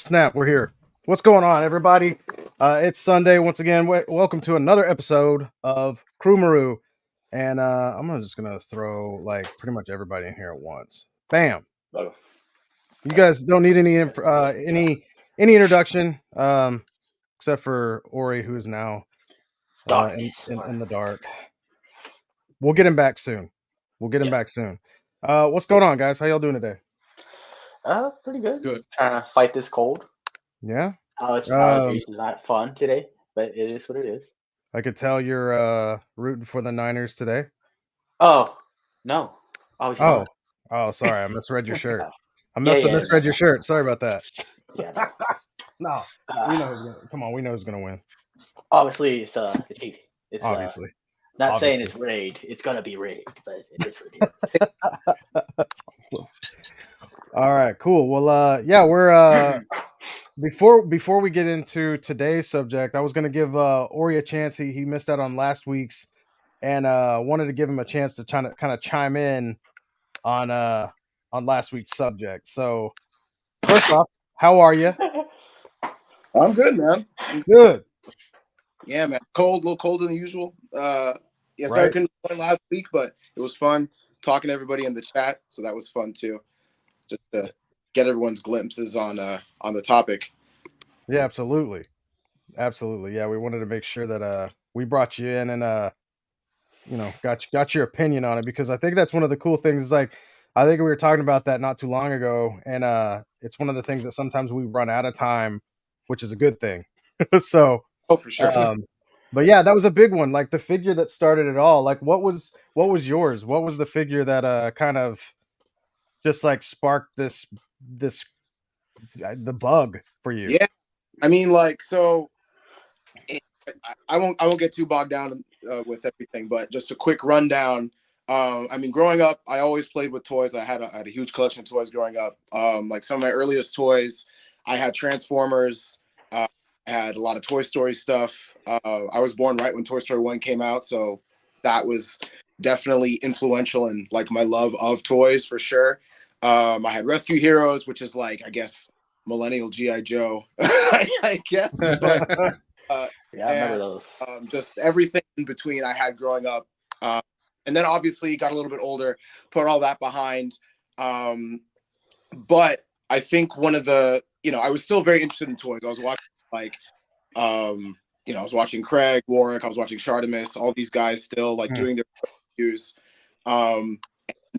snap, we're here. What's going on, everybody? It's Sunday once again. Welcome to another episode of CREWMARU. And I'm just gonna throw like pretty much everybody in here at once. Bam. You guys don't need any introduction, except for Ori, who's now in the dark. We'll get him back soon. What's going on, guys? How y'all doing today? Pretty good. Good. Trying to fight this cold. Yeah. Allergies is not fun today, but it is what it is. I could tell you're rooting for the Niners today. Oh no! Oh, sorry, I misread your shirt. No. I misread your shirt. Sorry about that. Yeah. No, we know. Come on, we know who's gonna win. Obviously, it's the Chiefs. It's Obviously. not saying it's rigged. It's gonna be rigged, but it is what it is. All right, cool. Well, yeah, we're before we get into today's subject, I was gonna give Ori a chance. He missed out on last week's, and wanted to give him a chance to kind of chime in on last week's subject. So, first off, how are you? I'm good, man. Good. Yeah, man. Cold, a little colder than usual. Sorry Right. I couldn't play last week, but it was fun talking to everybody in the chat, so that was fun too. Just to get everyone's glimpses on the topic. Yeah, absolutely. Yeah, we wanted to make sure that we brought you in and got your opinion on it, because I think that's one of the cool things. Like, I think we were talking about that not too long ago, and it's one of the things that sometimes we run out of time, which is a good thing. So, oh, for sure. But yeah, that was a big one. Like the figure that started it all. Like, what was yours? What was the figure that kind of just like sparked the bug for you? Yeah, I mean, like, so I won't get too bogged down with everything, but just a quick rundown. I mean, growing up, I always played with toys. I had a huge collection of toys growing up. Like some of my earliest toys, I had Transformers. I had a lot of Toy Story stuff. I was born right when Toy Story 1 came out, so that was definitely influential in like my love of toys for sure. I had Rescue Heroes, which is like, I guess, millennial G.I. Joe, I guess. But yeah, I remember those. Just everything in between I had growing up. And then obviously got a little bit older, put all that behind. But I think one of the, I was still very interested in toys. I was watching like, I was watching Craig, Warwick, I was watching Shartimus, all these guys still like doing their reviews. And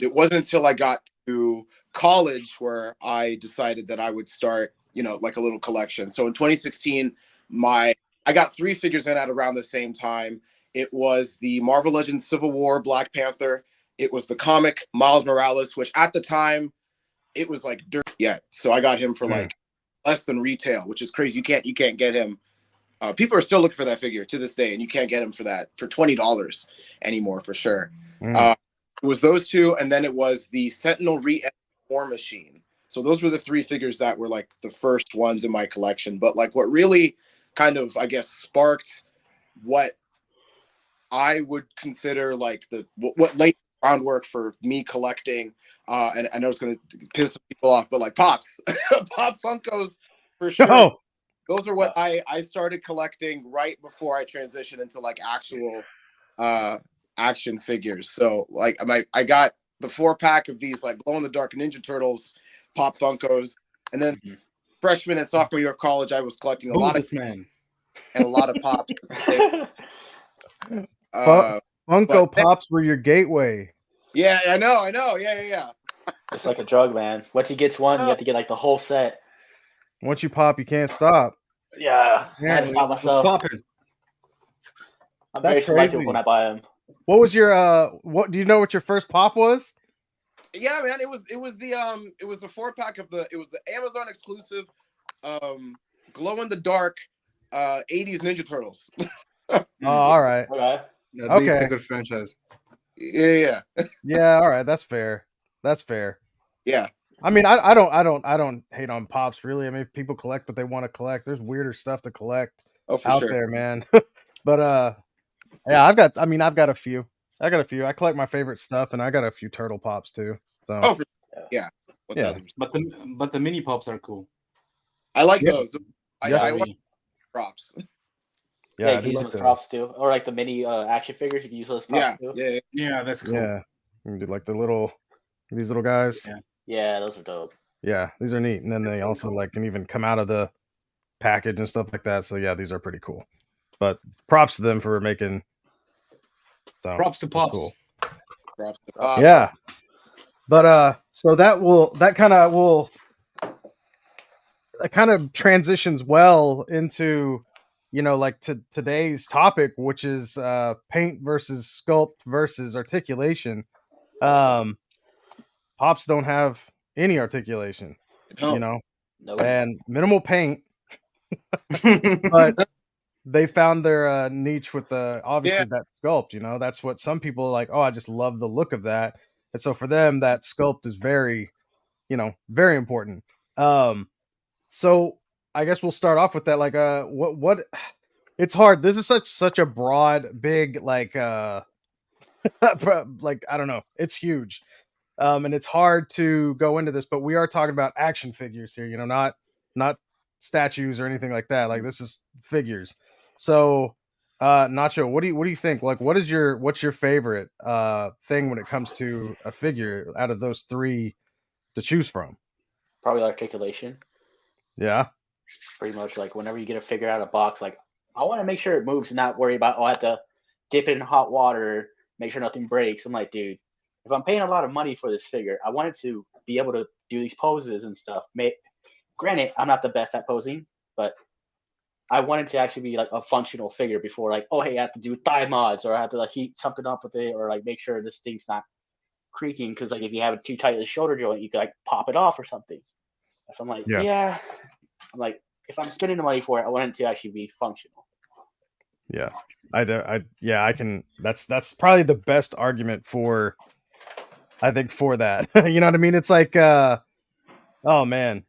it wasn't until I got to college where I decided that I would start, like a little collection. So in 2016, I got 3 figures in at around the same time. It was the Marvel Legends Civil War Black Panther. It was the comic Miles Morales, which at the time it was like dirt yet. So I got him for like less than retail, which is crazy. You can't get him. People are still looking for that figure to this day, and you can't get him for $20 anymore for sure. It was those 2, and then it was the Sentinel War Machine. So those were the 3 figures that were like the first ones in my collection. But like what really kind of, I guess, sparked what I would consider like what laid groundwork for me collecting, and I know it's going to piss some people off, but like Pops, Pop Funkos for sure. Oh. Those are what I started collecting right before I transitioned into like actual action figures. So like I got the 4-pack of these like glow in the dark Ninja Turtles Pop Funkos, and then freshman and sophomore year of college, I was collecting a lot of and a lot of Pops. Funko Pops were your gateway. Yeah, I know. Yeah. It's like a drug, man. Once he gets one, you have to get like the whole set. Once you pop, you can't stop. Yeah, I had to stop myself. I'm very selective when I buy them. What was your what do you know what your first pop was? Yeah, man, it was the 4-pack of the Amazon exclusive glow in the dark 80s Ninja Turtles. Oh, all right. Okay. At least a good franchise. Yeah. Yeah, all right, that's fair. Yeah. I mean, I don't hate on Pops really. I mean, people collect what they want to collect. There's weirder stuff to collect out there, man. But yeah, I've got a few. I collect my favorite stuff, and I got a few Turtle Pops too. So yeah. But the mini Pops are cool. I like Yeah. those. Yeah. I like props. Yeah, I you do can use like them as the props too, or like the mini action figures. You can use those as props Yeah, too. yeah, Yeah, that's cool. yeah. You can do like these little guys. Yeah. Yeah, those are dope. Yeah, these are neat. And then That's they really also cool. like can even come out of the package and stuff like that. So yeah, these are pretty cool. But props to them for making. So Props to it's Pops. cool. props to Props. Pops. Yeah. But so that kind of transitions well into like to today's topic, which is paint versus sculpt versus articulation. Um Pops don't have any articulation, No. Nope. and minimal paint, but they found their niche with the obviously that sculpt. That's what some people like. Oh, I just love the look of that. And so for them, that sculpt is very, very important. So I guess we'll start off with that. Like, what? It's hard. This is such a broad, big, like, like I don't know. It's huge, and it's hard to go into this. But we are talking about action figures here. Not statues or anything like that. Like this is figures. So, Nacho, what do you think? Like, what's your favorite thing when it comes to a figure out of those three to choose from? Probably articulation. Yeah. Pretty much like whenever you get a figure out of a box, like I want to make sure it moves, and not worry about I have to dip it in hot water, make sure nothing breaks. I'm like, dude, if I'm paying a lot of money for this figure, I wanted to be able to do these poses and stuff. Granted, I'm not the best at posing, but I wanted to actually be like a functional figure before, like, oh hey, I have to do thigh mods, or I have to like heat something up with it, or like make sure this thing's not creaking, because like if you have it too tight at the shoulder joint, you could like pop it off or something. So I'm like, Yeah. I'm like, if I'm spending the money for it, I want it to actually be functional. Yeah. I can. That's probably the best argument for. I think for that. You know what I mean? It's like, oh man,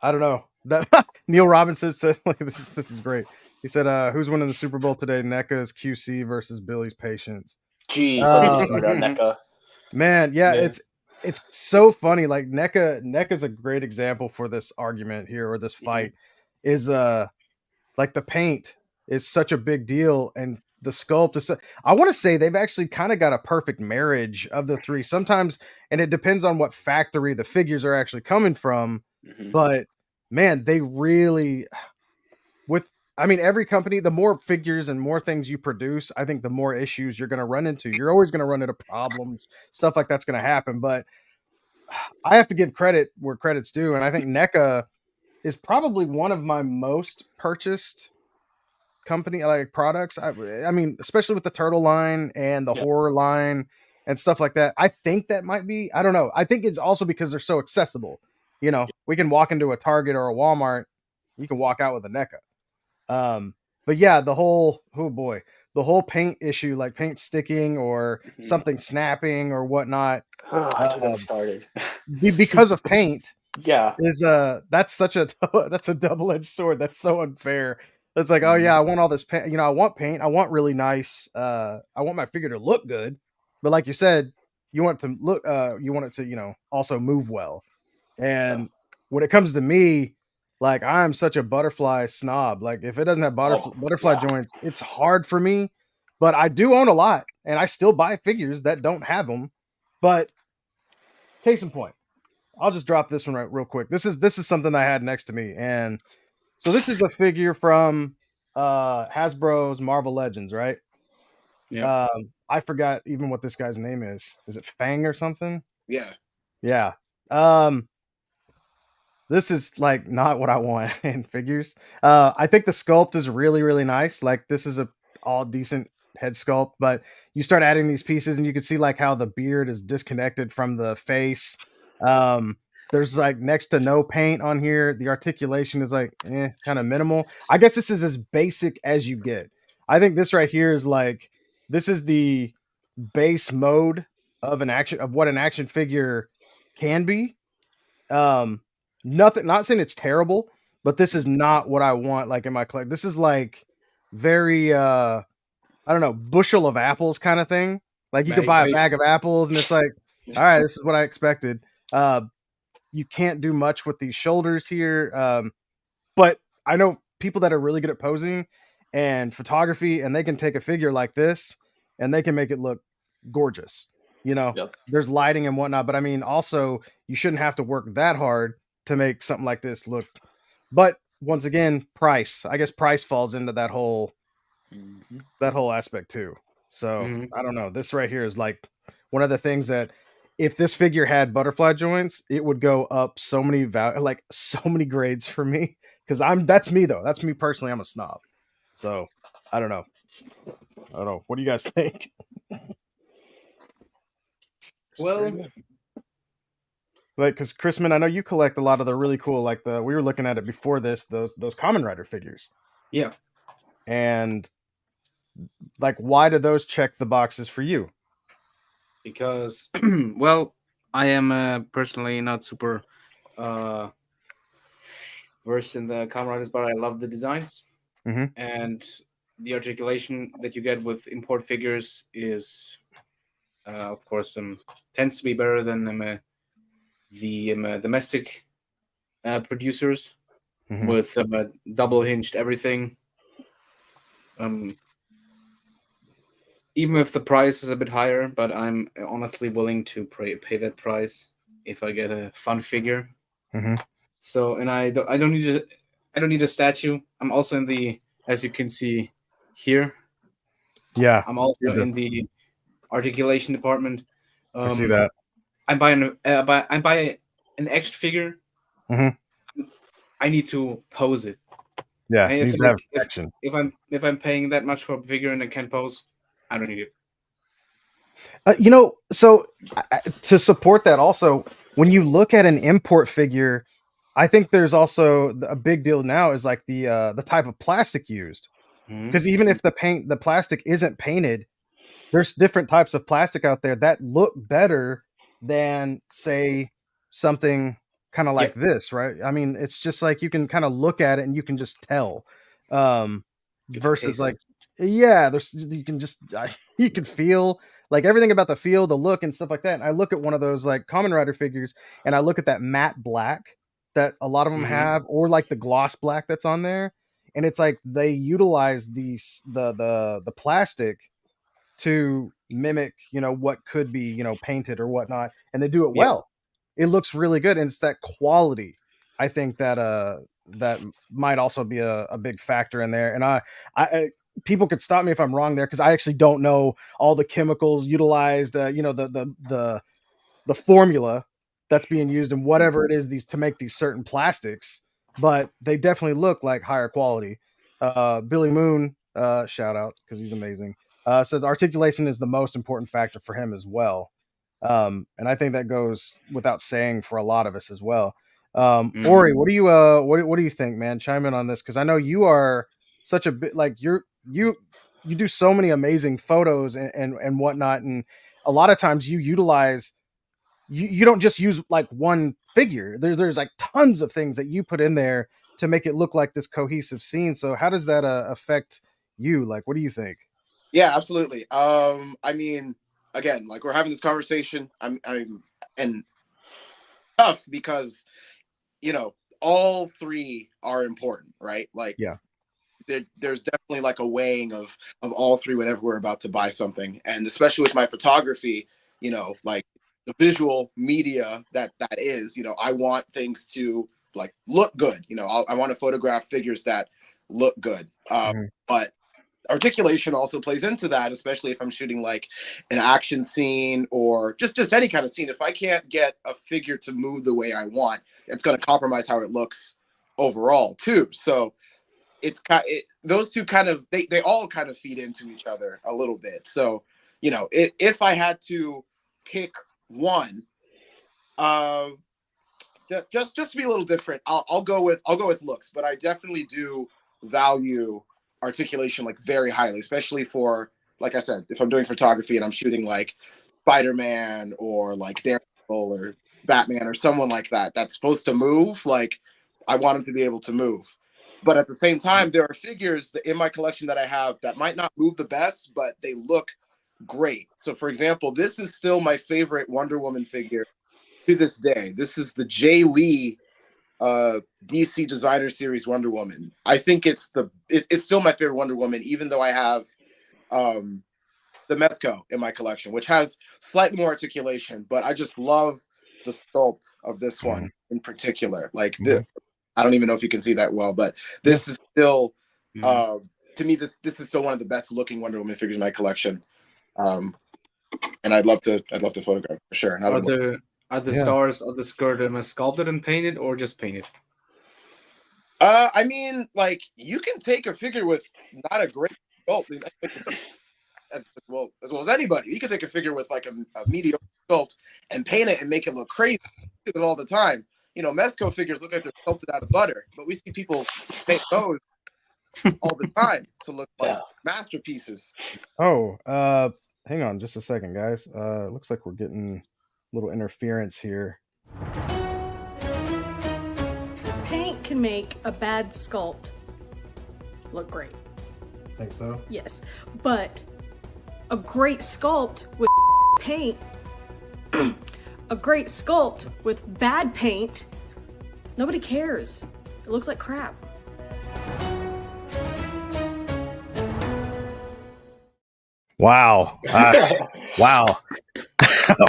I don't know. That Neil Robinson said, like, this is great. He said, who's winning the Super Bowl today? NECA's QC versus Billy's Patience. Jeez, don't get me started on NECA. Man, yeah, it's so funny. Like NECA's a great example for this argument here, or this fight. Is like the paint is such a big deal, and the sculpt is I want to say they've actually kind of got a perfect marriage of the three sometimes, and it depends on what factory the figures are actually coming from. But man, they really every company, the more figures and more things you produce, I think the more issues you're going to run into. You're always going to run into problems, stuff like that's going to happen. But I have to give credit where credit's due, and I think NECA is probably one of my most purchased company like products. I mean, especially with the turtle line and the horror line and stuff like that. I think that might be, I don't know. I think it's also because they're so accessible. We can walk into a Target or a Walmart, you can walk out with a NECA. But yeah, the whole paint issue, like paint sticking or something snapping or whatnot. Don't get me started. Because of paint. Yeah. Is that's a double-edged sword. That's so unfair. It's like, oh yeah, I want all this paint. I want paint. I want really nice. I want my figure to look good, but like you said, you want it to look. You want it to, also move well. And when it comes to me, like I'm such a butterfly snob. Like if it doesn't have butterfly joints, it's hard for me. But I do own a lot, and I still buy figures that don't have them. But case in point, I'll just drop this one real quick. This is something I had next to me, and so this is a figure from Hasbro's Marvel Legends, right? Yeah. I forgot even what this guy's name is. Is it Fang or something? Yeah. Yeah. This is like not what I want in figures. I think the sculpt is really, really nice. Like this is a all decent head sculpt, but you start adding these pieces and you can see like how the beard is disconnected from the face. There's like next to no paint on here. The articulation is like kind of minimal. I guess this is as basic as you get. I think this right here is like this is the base mode of what an action figure can be. Not saying it's terrible, but this is not what I want like in my collection. This is like very I don't know, bushel of apples kind of thing. Like you could buy a bag of apples and it's like, all right, this is what I expected. You can't do much with these shoulders here. I know people that are really good at posing and photography, and they can take a figure like this and they can make it look gorgeous. Yep. There's lighting and whatnot, but I mean, also you shouldn't have to work that hard to make something like this look. But once again, price. I guess price falls into that whole aspect too. So I don't know. This right here is like one of the things that if this figure had butterfly joints, it would go up so many so many grades for me. Because that's me though. That's me personally. I'm a snob. So I don't know. What do you guys think? Well, Like, because Chrisman, I know you collect a lot of the really cool, like we were looking at it before this, those Kamen Rider figures. yeah. And like, why do those check the boxes for you? Because, well, I am personally not super versed in the Kamen Riders, but I love the designs. Mhm. And the articulation that you get with import figures is, of course, tends to be better than the domestic producers Mhm. with double hinged everything. Even if the price is a bit higher, but I'm honestly willing to pay that price if I get a fun figure. Mhm. So, and I don't need a statue. I'm also in the, as you can see here, Yeah, I'm also in the articulation department. I see that. I'm buying an extra figure. Mhm. I need to pose it. Yeah, And it needs to have action. if I'm paying that much for a figure and I can't pose, I don't need it. So to support that, also, when you look at an import figure, I think there's also a big deal now is like the type of plastic used. Because even if the plastic isn't painted, there's different types of plastic out there that look better than, say, something kind of like this, right? I mean, it's just like you can kind of look at it and you can just tell. Versus like, yeah, you can just you can feel like everything about the feel, the look, and stuff like that. And I look at one of those like Kamen Rider figures, and I look at that matte black that a lot of them have, or like the gloss black that's on there, and it's like they utilize the plastic to mimic, what could be, painted or whatnot, and they do it well. It looks really good, and it's that quality. I think that might also be a big factor in there. And I people could stop me if I'm wrong there because I actually don't know all the chemicals utilized. The formula that's being used and whatever it is these to make these certain plastics, but they definitely look like higher quality. Billy Moon, shout out because he's amazing. Says articulation is the most important factor for him as well. And I think that goes without saying for a lot of us as well. Ori, what do you what do you think, man? Chime in on this because I know you are such a bit like you do so many amazing photos and whatnot, and a lot of times you utilize you don't just use like one figure. There's like tons of things that you put in there to make it look like this cohesive scene. So how does that affect you? Like, what do you think? Yeah, absolutely. I mean, again, like we're having this conversation. I'm and tough because all three are important, right? Like, Yeah. There's definitely like a weighing of all three whenever we're about to buy something, and especially with my photography, like the visual media that is, I want things to like look good. I want to photograph figures that look good. But articulation also plays into that, especially if I'm shooting like an action scene or just any kind of scene. If I can't get a figure to move the way I want, it's going to compromise how it looks overall too. So those two kind of they all kind of feed into each other a little bit. So if I had to pick one, just to be a little different, I'll go with looks, but I definitely do value articulation like very highly, especially for, like I said, if I'm doing photography and I'm shooting like Spider-Man or like Daredevil or Batman or someone like that that's supposed to move. Like, I want him to be able to move. But at the same time, there are figures in my collection that I have that might not move the best, but they look great. So for example, this is still my favorite Wonder Woman figure to this day. This is the Jay Lee DC Designer Series Wonder Woman. I think it's still my favorite Wonder Woman, even though I have the Mezco in my collection, which has slightly more articulation, but I just love the sculpt of this one in particular. Like I don't even know if you can see that well, but this is still to me this is still one of the best looking Wonder Woman figures in my collection. And I'd love to photograph for sure. Are the stars of the skirt sculpted and painted or just painted? I mean, like you can take a figure with not a great sculpt as well as anybody. You can take a figure with like a mediocre sculpt and paint it and make it look crazy. I do it all the time. You know, Mezco figures look like they're sculpted out of butter, but we see people paint those all the time to look like masterpieces. Oh, hang on just a second, guys. Looks like we're getting a little interference here. Paint can make a bad sculpt look great. Think so? Yes, but a great sculpt with paint, a great sculpt with bad paint, nobody cares. It looks like crap. Wow. Wow.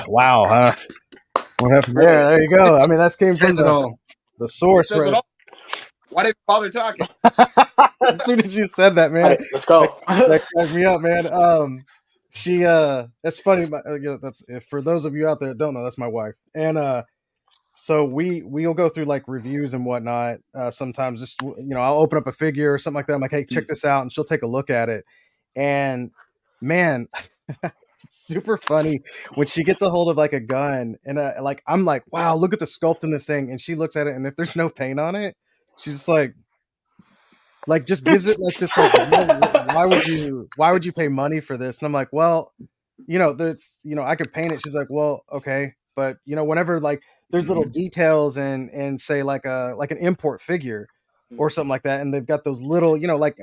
Wow, huh? What happened there? There you go. I mean, that came from the source, right? Why did you bother talking? As soon as you said that, man. Right, let's go. That cracked me up, man. That's funny. That's for those of you out there that don't know, that's my wife. And so we'll go through like reviews and whatnot. Sometimes just I'll open up a figure or something like that. I'm like, hey, check this out, and she'll take a look at it. And man, it's super funny when she gets a hold of like a gun, and like I'm like, wow, look at the sculpt in this thing, and she looks at it, and if there's no paint on it, she's just like just gives it like this like, why would you pay money for this? And I'm like, well, that's I could paint it. She's like, well, okay, but whenever like there's little details and say like an import figure or something like that, and they've got those little like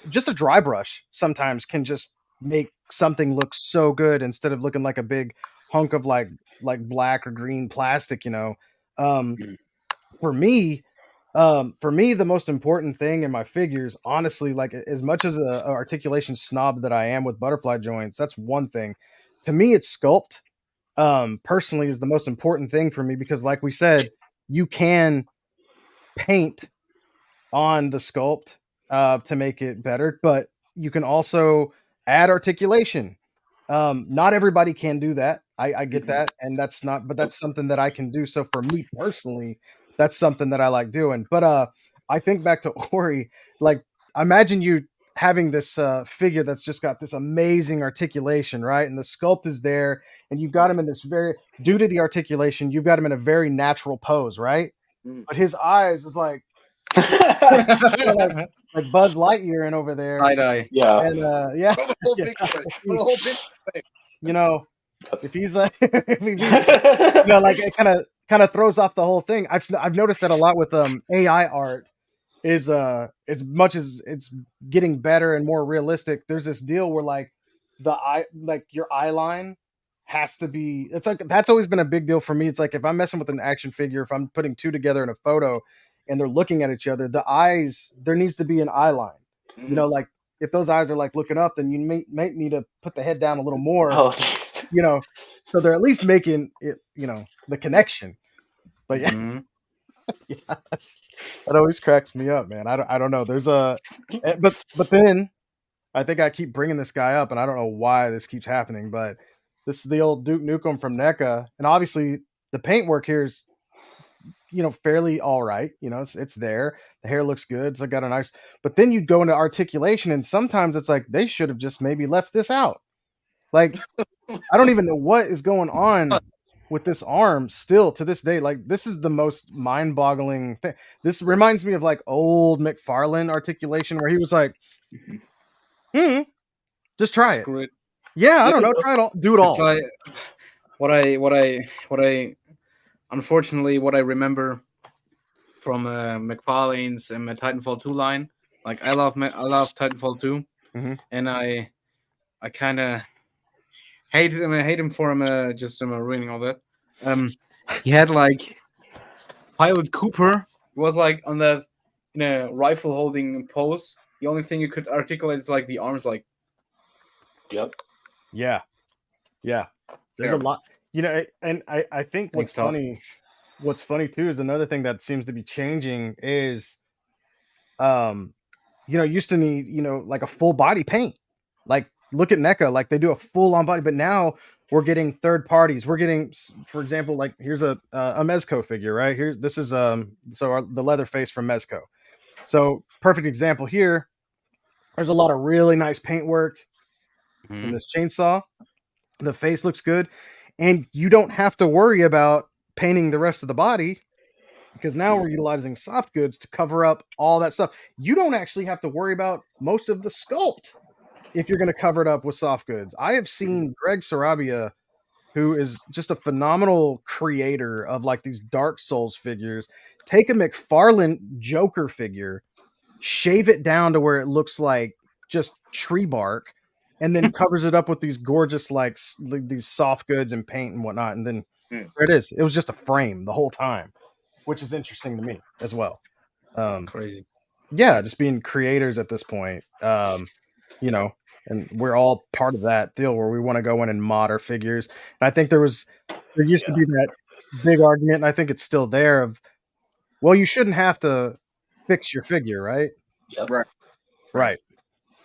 just a dry brush sometimes can just make something look so good instead of looking like a big hunk of like black or green plastic. For me, the most important thing in my figures, honestly, like as much as a articulation snob that I am with butterfly joints, that's one thing. To me, it's sculpt. Personally, is the most important thing for me because, like we said, you can paint on the sculpt to make it better, but you can also add articulation. Not everybody can do that. I get that, and that's something that I can do. So for me personally, that's something that I like doing. But I think back to Ori, like imagine you having this figure that's just got this amazing articulation, right? And the sculpt is there, and you've got him in this due to the articulation, you've got him in a very natural pose, right? But his eyes is like like Buzz Lightyear in over there. Side eye. Yeah. And The whole thing, the whole bitch. If he's like, like it kind of throws off the whole thing. I've noticed that a lot with AI art is as much as it's getting better and more realistic. There's this deal where like your eye line has to be. It's like that's always been a big deal for me. It's like if I'm messing with an action figure, if I'm putting two together in a photo and they're looking at each other, the eyes, there needs to be an eye line. Like if those eyes are like looking up, then you might need to put the head down a little more. So they're at least making it, the connection. But yeah, that always cracks me up, man. I don't know. There's but then I think I keep bringing this guy up, and I don't know why this keeps happening, but this is the old Duke Nukem from NECA, and obviously the paintwork here is, fairly all right. It's there. The hair looks good. So I got a nice. But then you go into articulation, and sometimes it's like they should have just maybe left this out. Like I don't even know what is going on with this arm still to this day. Like this is the most mind-boggling thing. This reminds me of like old McFarlane articulation where he was like, just try it. Yeah, I don't know. Try it all. Do it all. Like what I unfortunately what I remember from McFarlane's Titanfall 2 line. Like I love Titanfall 2, and I kind of hate him for him just ruining all that. He had like Pilot Cooper was like on that in a rifle holding pose. The only thing you could articulate is like the arms, like Yep. Yeah. There's Fair. a lot, and I think Thanks, Tom. what's funny too is another thing that seems to be changing is, used to need, like a full body paint. Like look at NECA, like they do a full on body, but now we're getting third parties. We're getting, for example, like here's a Mezco figure, right here. This is the leather face from Mezco. So perfect example here. There's a lot of really nice paint work in this chainsaw. The face looks good, and you don't have to worry about painting the rest of the body because now we're utilizing soft goods to cover up all that stuff. You don't actually have to worry about most of the sculpt if you're going to cover it up with soft goods. I have seen Greg Sarabia, who is just a phenomenal creator of like these Dark Souls figures, take a McFarlane Joker figure, shave it down to where it looks like just tree bark, and then covers it up with these gorgeous like these soft goods and paint and whatnot, and then there it is. It was just a frame the whole time, which is interesting to me as well. crazy. Yeah, just being creators at this point, and we're all part of that deal where we want to go in and mod our figures. And I think there used to be that big argument, and I think it's still there of, well, you shouldn't have to fix your figure, right? Yep. Right.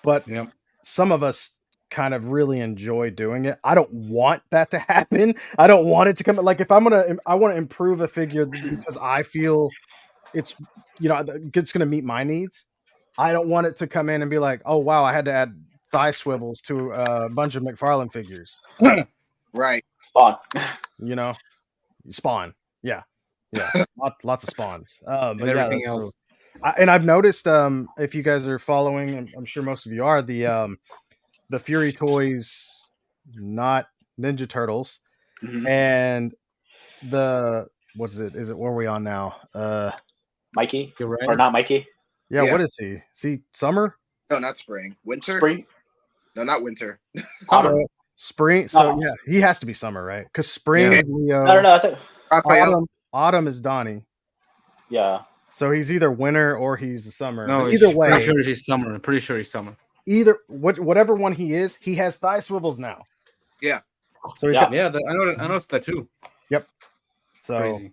But Yep. some of us kind of really enjoy doing it. I don't want that to happen. I don't want it to come like if I want to improve a figure because I feel it's it's going to meet my needs. I don't want it to come in and be like, oh wow, I had to add thigh swivels to a bunch of McFarlane figures. Right. Spawn. Spawn. Yeah. Lots of spawns. And But everything yeah, else. and I've noticed, if you guys are following, and I'm sure most of you are, the Fury Toys, not Ninja Turtles, and what's it? Is it where are we on now? Mikey? You're right. Or not Mikey? Yeah, what is he? Is he summer? No, not spring. Winter? Spring? No, not winter. Summer. Spring. So yeah, he has to be summer, right? Because spring is Leo. No. I think. Raphael. Autumn is Donnie. Yeah. So he's either winter or he's the summer. No, But either way, pretty sure he's summer. I'm pretty sure he's summer. Whatever one he is, he has thigh swivels now. Yeah. So he's Yeah. got, Yeah, I noticed that too. Yep. So Crazy.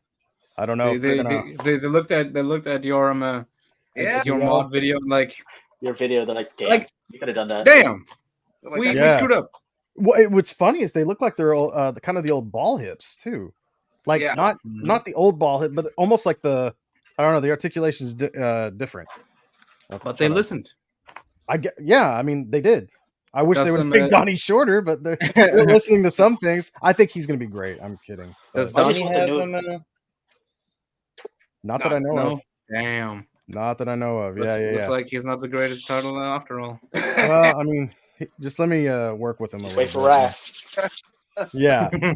I don't know. They looked at your your mod video and like Your video, they're like, damn, Like- you could have done that. damn, Like, we Yeah. screwed up. What's funny is they look like they're the kind of the old ball hips too, like Yeah. not the old ball hip, but almost like the articulation is different. But they listened. I mean they did. I wish Got they would some, have picked Donnie shorter, but they're listening to some things. I think he's going to be great. I'm kidding. Does But I just Donnie want the have new- him? not that I know No. of. Damn. Not that I know of. Looks Yeah. like he's not the greatest turtle after all. Well, I mean, just let me work with him a Just little wait for bit. Raph. Yeah.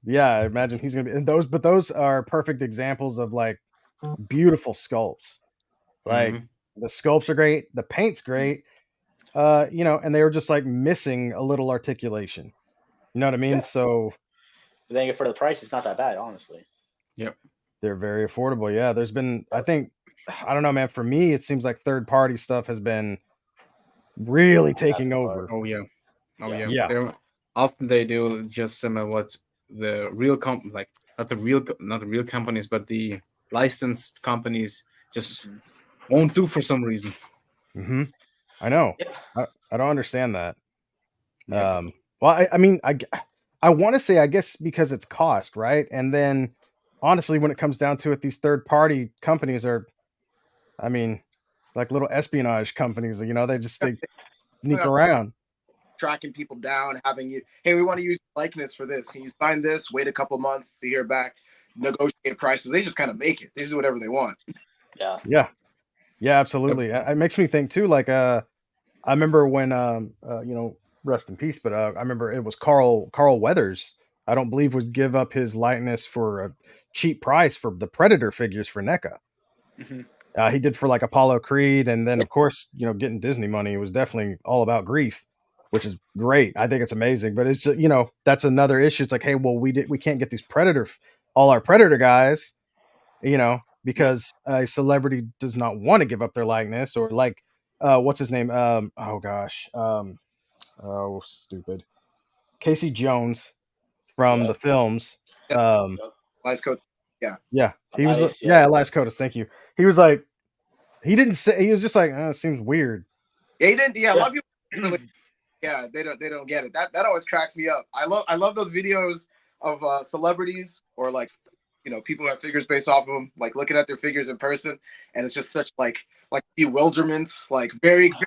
Yeah, I imagine he's gonna be. And those are perfect examples of like beautiful sculpts. Like the sculpts are great, the paint's great, and they were just like missing a little articulation. You know what I mean? Yeah. So But then for the price, it's not that bad, honestly. they're very affordable. Yeah, there's been, I think, I don't know, man. For me, it seems like third party stuff has been really taking over. Oh yeah. Yeah. Often they do just some of what the real not the real companies, but the licensed companies just won't do for some reason. Mm-hmm. I know. Yeah. I don't understand that. Yeah. Well, I mean, I want to say, I guess, because it's cost, right? And then, honestly, when it comes down to it, these third-party companies are, I mean, like little espionage companies. They sneak around. Tracking people down, having you, hey, we want to use likeness for this. Can you sign this? Wait a couple months to hear back, negotiate prices. They just kind of make it. They do whatever they want. Yeah. Yeah, absolutely. It makes me think too. Like, I remember when, rest in peace, but I remember it was Carl Weathers. I don't believe would give up his likeness for a cheap price for the Predator figures for NECA. Mm-hmm. He did for like Apollo Creed, and then of course, getting Disney money. It was definitely all about grief, which is great. I think it's amazing, but it's just, that's another issue. It's like, hey, well, we can't get these all our Predator guys you know, because a celebrity does not want to give up their likeness, or like, what's his name? Oh gosh, oh stupid, Casey Jones from Yeah. the films. Yep. Um, Elias Coates. yeah, he was, Elias, yeah, yeah. Elias Coates. Thank you. He was like, he didn't say, he was just like, it seems weird. Yeah, he didn't. Yeah, a lot of Yeah. people really. Yeah, they don't get it. That always cracks me up. I love those videos of celebrities or like people who have figures based off of them, like looking at their figures in person, and it's just such like bewilderment, like very, very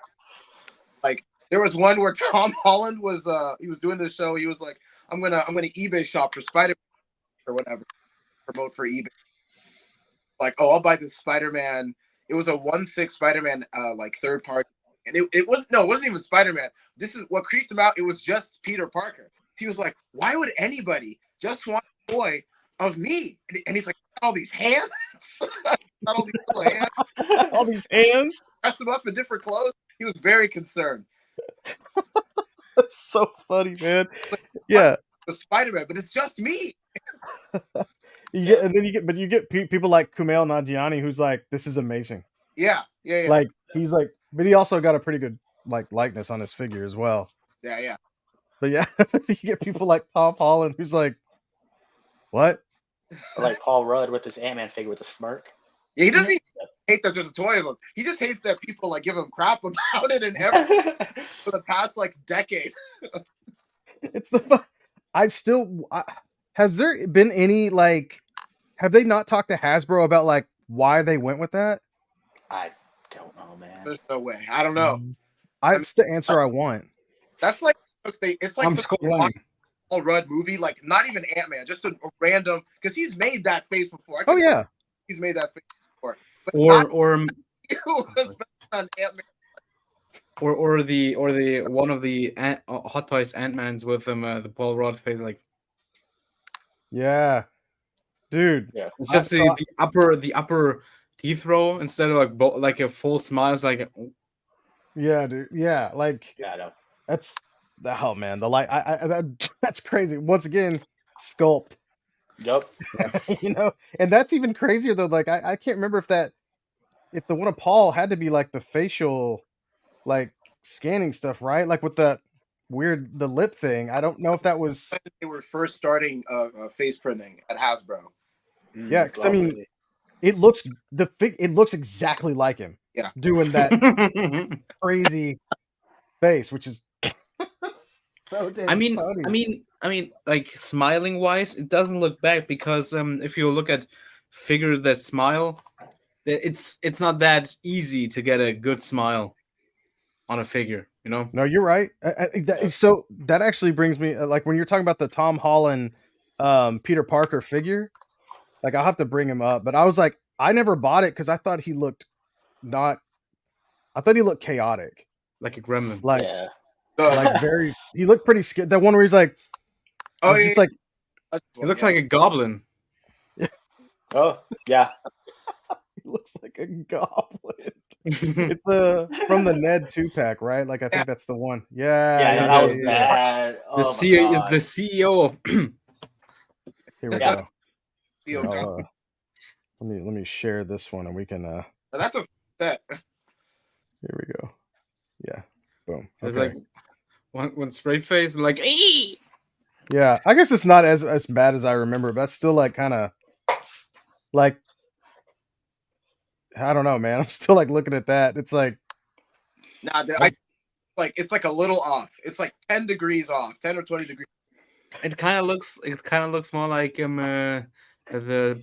like there was one where Tom Holland was he was doing this show. He was like, I'm gonna eBay shop for Spider or whatever, promote for eBay. Like, oh, I'll buy this Spider-Man. It was a 1/6 Spider-Man like third party. And it wasn't even Spider-Man. This is what creeped him out. It was just Peter Parker. He was like, why would anybody just want a toy of me? And he's like, all these hands? Got all these little hands. All these hands. Dress him up in different clothes. He was very concerned. That's so funny, man. Yeah. The Spider-Man, but it's just me. And then you get people like Kumail Nanjiani, who's like, this is amazing. Yeah. Like, he's like, but he also got a pretty good like likeness on his figure as well. Yeah. But yeah, you get people like Tom Holland, who's like, what? Or like Paul Rudd with his Ant-Man figure with a smirk. Yeah, he doesn't even hate that there's a toy of him. He just hates that people like give him crap about it and everything for the past like decade. It's the has there been any like, have they not talked to Hasbro about like why they went with that? I don't know, man. There's no way. I don't know. It's the answer I want. That's like it's like I'm some Scott Paul Rudd movie, like not even Ant-Man, just a random because he's made that face before. Oh yeah, he's made that face before. But or was on Ant-Man. or the one of the Hot Toys Ant-Mans with the Paul Rudd face, like yeah, dude. Yeah. it's just the upper teeth row instead of like a full smile. It's like Yeah, dude. Yeah, like Yeah, I know. that's the hell, man. The light, that's crazy. Once again, Sculpt. Yup. And that's even crazier though. Like I can't remember if the one of Paul had to be like the facial, like scanning stuff, right? Like with the lip thing. I don't know if that was. They were first starting face printing at Hasbro. Yeah, because I mean, it looks exactly like him. Yeah, doing that crazy face, which is so damn funny. I mean, like smiling wise, it doesn't look bad because if you look at figures that smile, it's not that easy to get a good smile on a figure, you know. No, you're right. So that actually brings me like when you're talking about the Tom Holland, Peter Parker figure. Like I'll have to bring him up, but I was like, I never bought it because I thought he looked chaotic, like a gremlin. like Yeah. like very. He looked pretty scared. That one where he's like, Oh, it's yeah, just like it It looks like a goblin. Oh, yeah. he looks like a goblin. It's from the Ned 2-pack, right? Like I think that's the one. Yeah, Yeah, that was bad. The Oh, CEO my is God. the CEO of. Here we Yeah. go. Theo Here, Gunn. let me share this one and we can. But that's a set. Here we go. Yeah. Boom. It's Okay. like one straight face and like. Ee! Yeah, I guess it's not as bad as I remember, but that's still like kind of like I don't know, man. I'm still like looking at that. It's like Nah, it's like a little off. It's like 10 degrees off, 10 or 20 degrees. It kind of looks more like the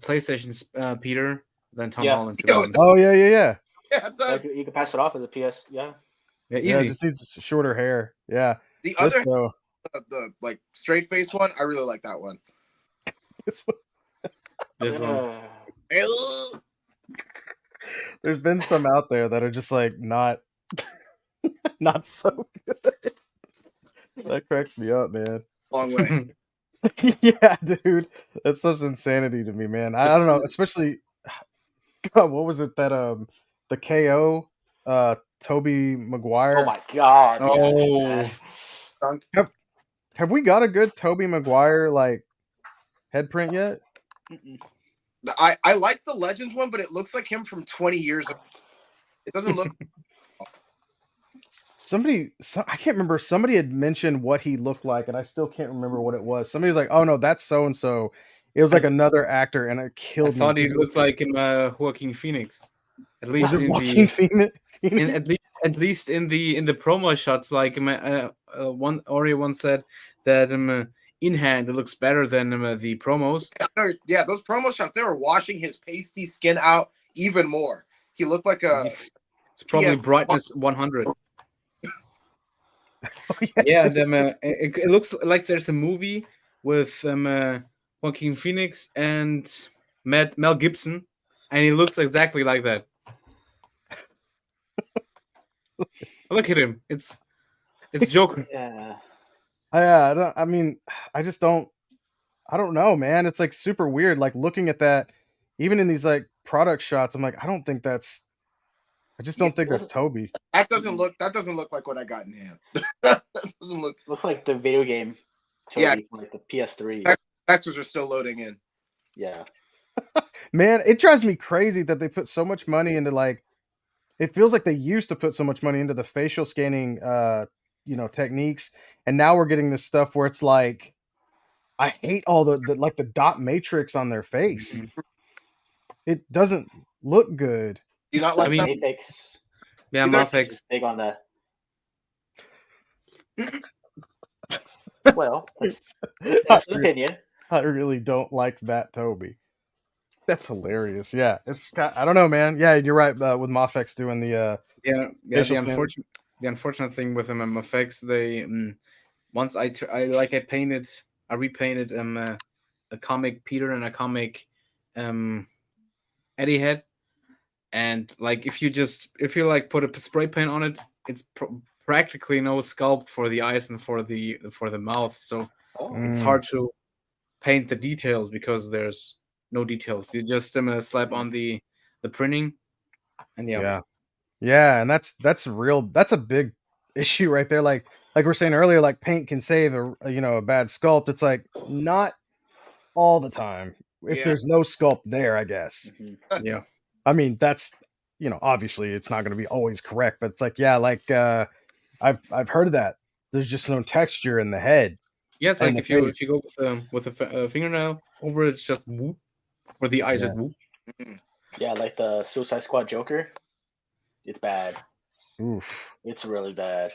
PlayStation's Peter than Tom Yeah. Holland. To be honest. oh yeah. Yeah, it does. Like, you can pass it off as a PS. Yeah. Yeah, Yeah, easy. it just needs shorter hair. Yeah. The This other, though, the like straight face one, I really like that one. this one. This one. There's been some out there that are just like not so good. That cracks me up, man. Long way. Yeah, dude. That's such insanity to me, man. I don't know, especially God, what was it that the KO Toby Maguire. Oh my God. Oh. Yeah, Have we got a good Toby Maguire like head print yet? Mm-mm. I like the Legends one, but it looks like him from 20 years ago. It doesn't look. I can't remember. Somebody had mentioned what he looked like, and I still can't remember what it was. Somebody was like, "Oh no, that's so and so." It was like another actor, and it I killed me. thought he 'cause it looked like him, Joaquin Phoenix. At was least it in Joaquin the Phoenix? at least in the promo shots, like one Ori once said that in hand it looks better than the promos. Yeah, those promo shots, they were washing his pasty skin out even more. He looked like a. It's probably Yeah. brightness 100. Oh, Yeah, it looks like there's a movie with Joaquin Phoenix and Mel Gibson, and he looks exactly like that. Look at him. It's Joker. Yeah. I mean, I just don't. I don't know, man. It's like super weird. Like looking at that, even in these like product shots, I'm like, I don't think that's. I just don't think that's Toby. That doesn't look like what I got in hand. That doesn't look. Looks like the video game. Yeah. Toby from, like the PS3. Textures are still loading in. Yeah. Man, it drives me crazy that they put so much money into like. It feels like they used to put so much money into the facial scanning, techniques, and now we're getting this stuff where it's like, I hate all the like the dot matrix on their face. Mhm. It doesn't look good. Do you not like I mean, that? Mafex. Yeah, Either- Mafex. Is big on that. Well, that's an opinion. I really don't like that Toby. That's hilarious. Yeah, I don't know, man. Yeah, you're right. With Mafex doing the Yeah. facial The unfortunate thing with MFX, they once I repainted a comic Peter and a comic Eddie head, and like if you like put a spray paint on it, it's practically no sculpt for the eyes and for the mouth, so it's hard to paint the details because there's no details. You just slap on the printing, and yeah, and that's real. That's a big issue right there. Like we're saying earlier, like paint can save a bad sculpt. It's like not all the time. If Yeah. there's no sculpt there, I guess. Mhm. yeah. I mean, that's obviously it's not going to be always correct, but it's like I've heard of that. There's just no texture in the head. Yeah, it's And like the if you go with a fingernail over it, it's just whoop, for the eyes, Yeah. it's whoop. Yeah, like the Suicide Squad Joker. It's bad. Oof, It's really bad.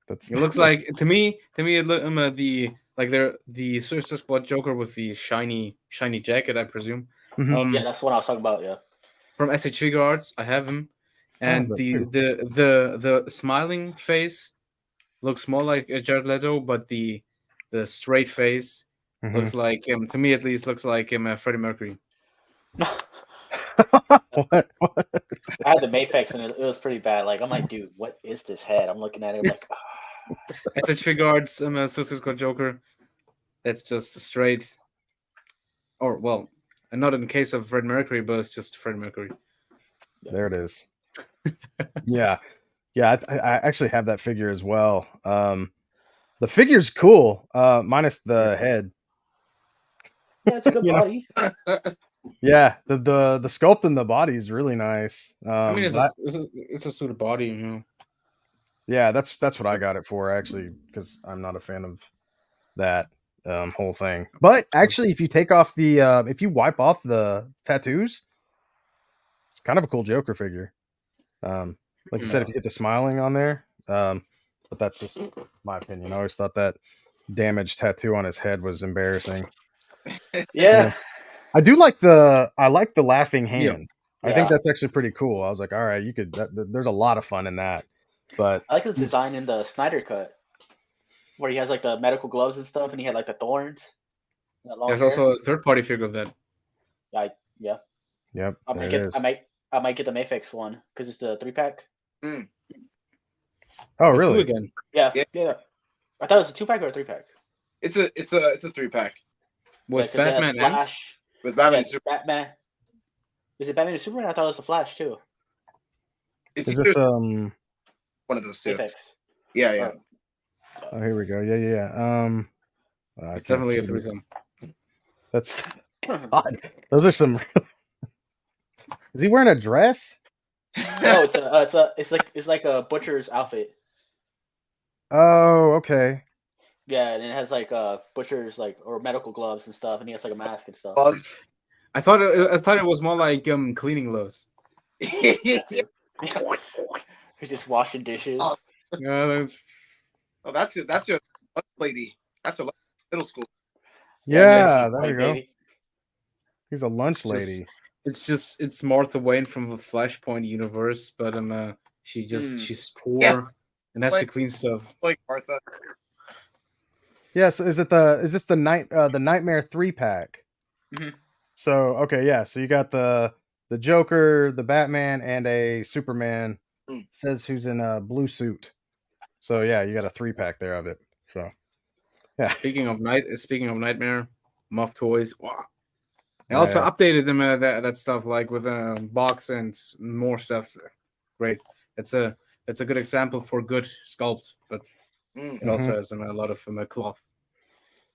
that's It looks like to me it look the Suicide Squad Joker with the shiny jacket, I presume. Mhm. Yeah, that's what I was talking about. Yeah. From SH Figure Arts, I have him, and that the too. the smiling face looks more like a Jared Leto, but the straight face Mhm. looks like to me at least looks like Freddie Mercury. What? I had the Mafex and it was pretty bad. Like I'm like, dude, what is this head? I'm looking at it like, SH Figure Arts Suicide Squad Joker. That's just straight, or well, and not in the case of Fred Mercury, but it's just Fred Mercury. There it is. Yeah. I actually have that figure as well. The figure's cool, minus the head. yeah, it's a good You know? body. Yeah, the sculpt in the body is really nice. I mean, but it's a suit of body, you know. yeah, that's what I got it for actually, because I'm not a fan of that whole thing. But actually, if you take off the if you wipe off the tattoos, it's kind of a cool Joker figure. Like you said, if you get the smiling on there, but that's just my opinion. I always thought that damaged tattoo on his head was embarrassing. Yeah. I do like the laughing hand. I Yeah. think that's actually pretty cool. I was like, all right, you could. There's a lot of fun in that. But I like the design in the Snyder cut, where he has like the medical gloves and stuff, and he had like the thorns. and that long There's hair. also a third-party figure of that. Yeah. yep, I there might it get is. I might get the Mafex one because it's the 3-pack. Oh, The two really? again. Yeah. Yeah. I thought it was a 2-pack or a 3-pack. It's a 3-pack With 'cause it has Batman and Flash. with Batman. Yeah, and Superman. Batman. Is it Batman and Superman? I thought it was the Flash too. It's Is either this one of those two. Mafex. Yeah. Oh, here we go. Yeah. I it's can't definitely a see it. threesome. That's God, those are some. Is he wearing a dress? No, it's like a butcher's outfit. Oh, okay. Yeah, and it has like butcher's like or medical gloves and stuff, and he has like a mask and stuff. Bugs. I thought it was more like cleaning gloves. Yeah, dude. He's just washing dishes. Oh. Yeah, Oh, that's your lunch lady. That's a middle school. Yeah, Mickey, there you right, go. baby. He's a lunch It's just- lady. it's Martha Wayne from the Flashpoint universe, but she's poor Yeah. and has to Like- clean stuff. Like Martha. Yes, is this the Nightmare 3-pack? Mhm. So okay, yeah. So you got the Joker, the Batman, and a Superman. Mm. Says who's in a blue suit. So yeah, you got a 3-pack there of it. So yeah. Speaking of Nightmare, Muff Toys. Wow. They Yeah, also yeah. updated them that stuff like with box and more stuff. Great. It's a good example for good sculpt, but Mm. it also has a lot of cloth.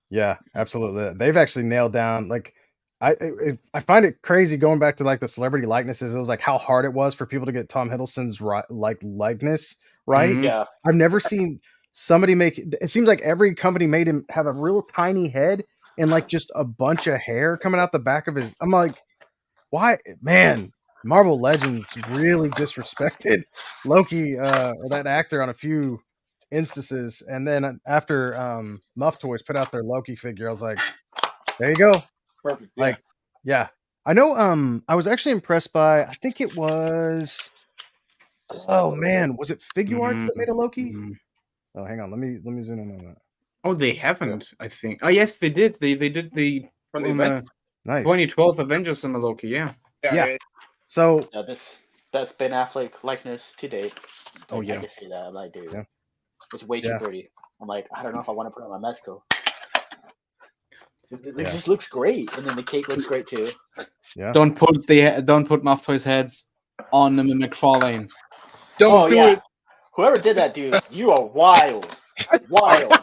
Yeah, absolutely. They've actually nailed down like I find it crazy going back to like the celebrity likenesses. It was like how hard it was for people to get Tom Hiddleston's likeness right. Mhm. Yeah. I've never seen somebody make it seems like every company made him have a real tiny head and like just a bunch of hair coming out the back of his. I'm like, why, man? Marvel Legends really disrespected Loki or that actor on a few instances, and then after Muff Toys put out their Loki figure, I was like, there you go. Perfect. Yeah. Like, yeah, I know. I was actually impressed by. I think it was. Oh man, was it Figure Arts that made a Loki? Mhm. Oh, hang on. Let me zoom in on that. Oh, they haven't. I think. Oh, yes, they did. They did the From the event. Nice. 2012 Avengers in the Loki. Yeah. Yeah. So Yeah, that's Ben Affleck likeness to date. Oh, Like, yeah. I can see that. I'm like, dude, Yeah. it's way too Yeah. pretty. I'm like, I don't know if I want to put on my Mezco. It Yeah. just looks great, and then the cape looks great too. yeah, Don't put Muff Toys heads on them in McFarlane. Don't Oh do yeah, it. whoever did that, dude, you are wild, wild.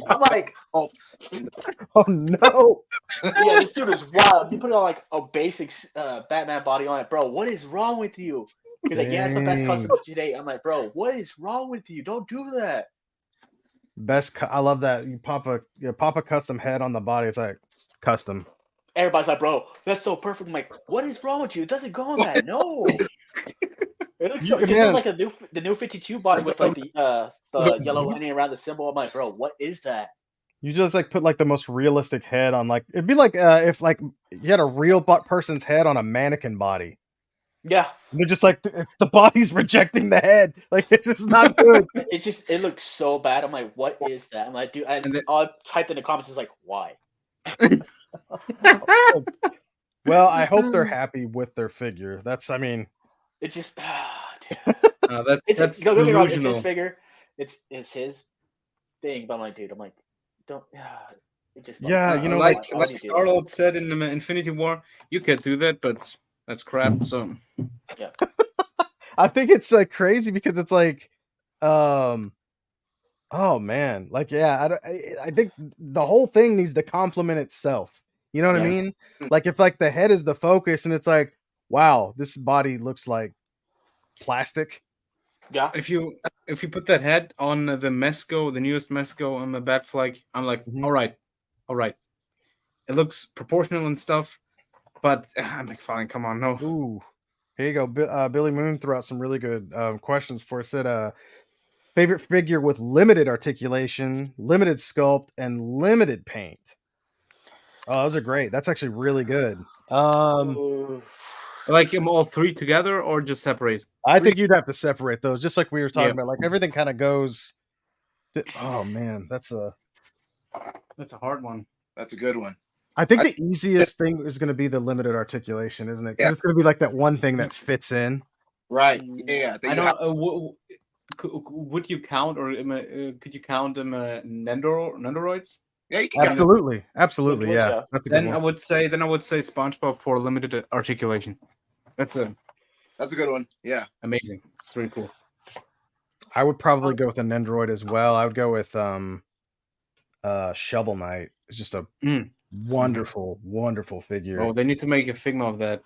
I'm like, Oh, oh no. yeah, this dude is wild. He put on like a basic Batman body on it, bro. What is wrong with you? He's like, yeah, it's the best custom to date. I'm like, bro, what is wrong with you? Don't do that. I love that you pop a custom head on the body. It's like custom. Everybody's like, bro, that's so perfect. I'm like, what is wrong with you? It doesn't go on that. No. It looks so. It man. looks like the new 52 body with like the yellow lining around the symbol. I'm like, bro, what is that? You just like put like the most realistic head on like it'd be like if like you had a real person's head on a mannequin body. Yeah, And they're just like the body's rejecting the head. Like this is not good. it looks so bad. I'm like, what is that? I'm like, dude, then- I typed in the comments. It's like, why? Well, I hope they're happy with their figure. That's I mean, It just, dude. That's Don't get me wrong, it's delusional. his figure. It's his thing. But I'm like, dude, don't. It just. Yeah, you know, like why would you do that? Star-Lord said in the Infinity War, you can do that, but that's crap. So I think it's crazy because it's like, oh man, like yeah, I think the whole thing needs to complement itself. You know what I Yeah. mean? Like if like the head is the focus, and it's like, wow, this body looks like plastic. Yeah. if you put that head on the Mezco, the newest Mezco on the Batflag, I'm like, Mhm. all right. It looks proportional and stuff, but I'm like, fine, come on, no. Ooh, here you go. Billy Moon threw out some really good questions for us. Said, favorite figure with limited articulation, limited sculpt, and limited paint. Oh, those are great. That's actually really good. Ooh. Like them all three together or just separate? I think you'd have to separate those, just like we were talking Yeah. about. Like everything kind of goes. Oh man, that's a. That's a hard one. that's a good one. I think the easiest thing is going to be the limited articulation, isn't it? 'Cause Yeah. it's going to be like that one thing that fits in. Right. Mm, Yeah. I don't. Would you count or could you count them Nendoroids? Yeah. You can count it. Absolutely, absolutely, Good yeah. choice, yeah. That's a good Then I one. would say SpongeBob for limited articulation. That's That's a good one. Yeah. amazing. It's really cool. I would probably go with an Nendoroid as well. I would go with Shovel Knight. It's just a Wonderful, wonderful figure. Oh, they need to make a Figma of that.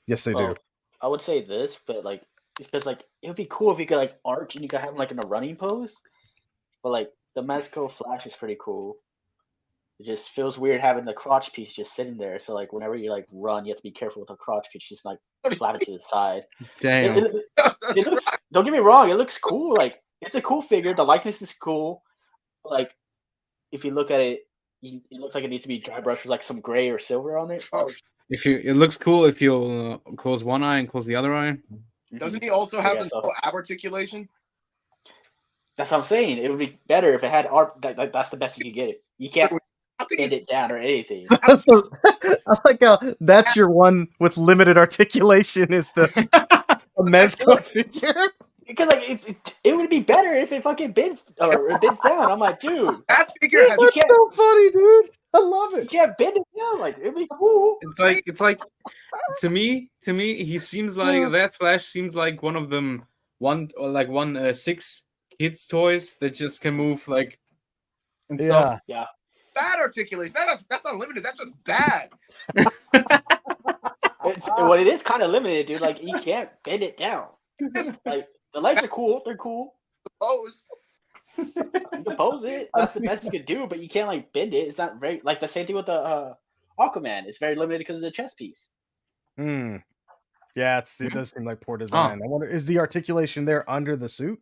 Yes, they Well, do. I would say this, but like, because like it would be cool if you could like arch and you could have him like in a running pose. But like the Mezco Flash is pretty cool. It just feels weird having the crotch piece just sitting there. So like whenever you like run, you have to be careful with the crotch piece just like flapping to the side. Damn. It looks. Don't get me wrong. It looks cool. Like it's a cool figure. The likeness is cool. But, like if you look at it, it looks like it needs to be dry brushed with like some gray or silver on it. Oh, It looks cool if you close one eye and close the other eye. doesn't he also have Yeah, an so- ab articulation? That's what I'm saying. It would be better if it had art. That's the best you could get it. You can't How could bend you? it down or anything. So, I like how that's your one with limited articulation is the Mezco figure. Because like it would be better if it fucking bends or it bends down. I'm like, dude, That figure has. You can't- So funny, dude. I love you it. can't bend it down. Like it'd be cool. It's like to me he seems like that Flash seems like one of them one 6 kids toys that just can move like and stuff. Yeah. Bad articulation. That's unlimited. That's just bad. What it is kind of limited, dude. Like you can't bend it down. Like the legs are cool. They're cool. Suppose. You can pose it. That's the best you can do, but you can't like bend it. It's not very like the same thing with the Aquaman. It's very limited because of the chest piece. Hmm. Yeah, it does seem like poor design. I wonder, is the articulation there under the suit?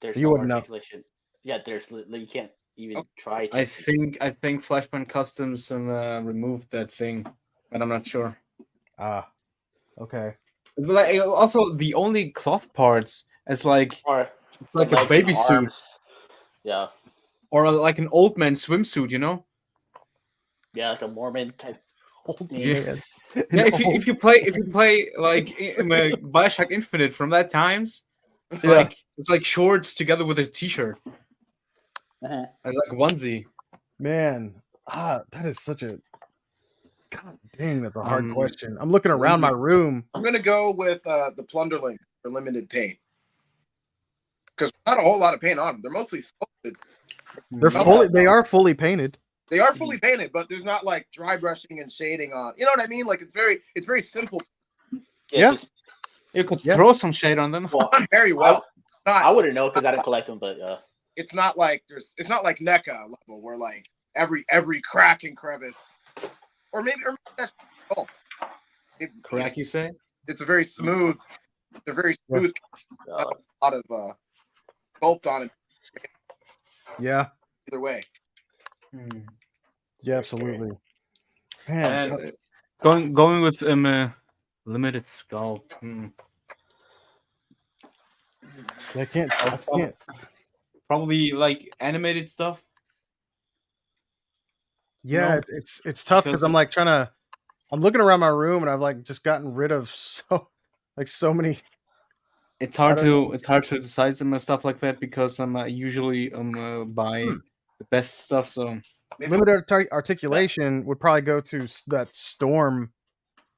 There's You no wouldn't know. articulation. Yeah, you can't even try to. I think Flashpoint Customs removed that thing, but I'm not sure. Ah, okay. But like, also the only cloth parts is like Or it's like the a legs baby and suit arms. Yeah, or like an old man swimsuit, you know? yeah, like a Mormon type. Yeah. Man. Yeah, if you play like Bioshock Infinite from that times, it's Yeah. like shorts together with a t-shirt, Uh-huh. and like onesie. Man, that is such a God dang, that's a hard Um, question. I'm looking around my room. I'm gonna go with the Plunderling for limited paint because not a whole lot of paint on them. They're mostly sculpted. They are fully painted. They are fully painted, but there's not like dry brushing and shading on. You know what I mean? Like it's very simple. Yeah. Just, You could Yeah. throw some shade on them. well, Done very well. I Not, wouldn't know because I didn't collect them, but it's not like it's not like NECA level where like every crack and crevice, or maybe that's Crack, you say? It's a very smooth. They're very smooth. A lot of sculpt on it. Yeah. Either way. Yeah, absolutely. Man, And going with limited sculpt. I can't. Probably like animated stuff. Yeah, No. it's tough because Because I'm like it's- trying to. I'm looking around my room and I've like just gotten rid of so many. It's hard don't to decide some stuff like that because I'm usually buy the best stuff. So Limited articulation would probably go to that Storm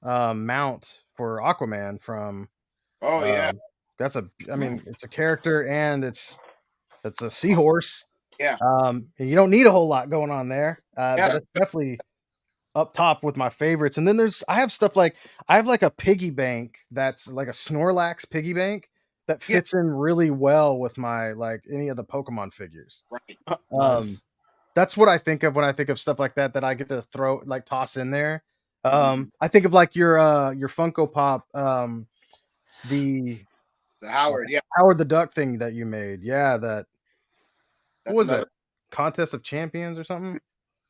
mount for Aquaman from. Oh yeah. That's I mean, it's a character and it's a seahorse. Yeah. And you don't need a whole lot going on there. Yeah. But it's definitely up top with my favorites. And then I have stuff like a piggy bank that's like a Snorlax piggy bank that Yeah. fits in really well with my like any of the Pokemon figures. Right. nice. That's what I think of when I think of stuff like that I get to toss in there. I think of like your Funko Pop, the Howard, yeah. Howard the Duck thing that you made. Yeah, what That's was another- that? Contest of Champions or something?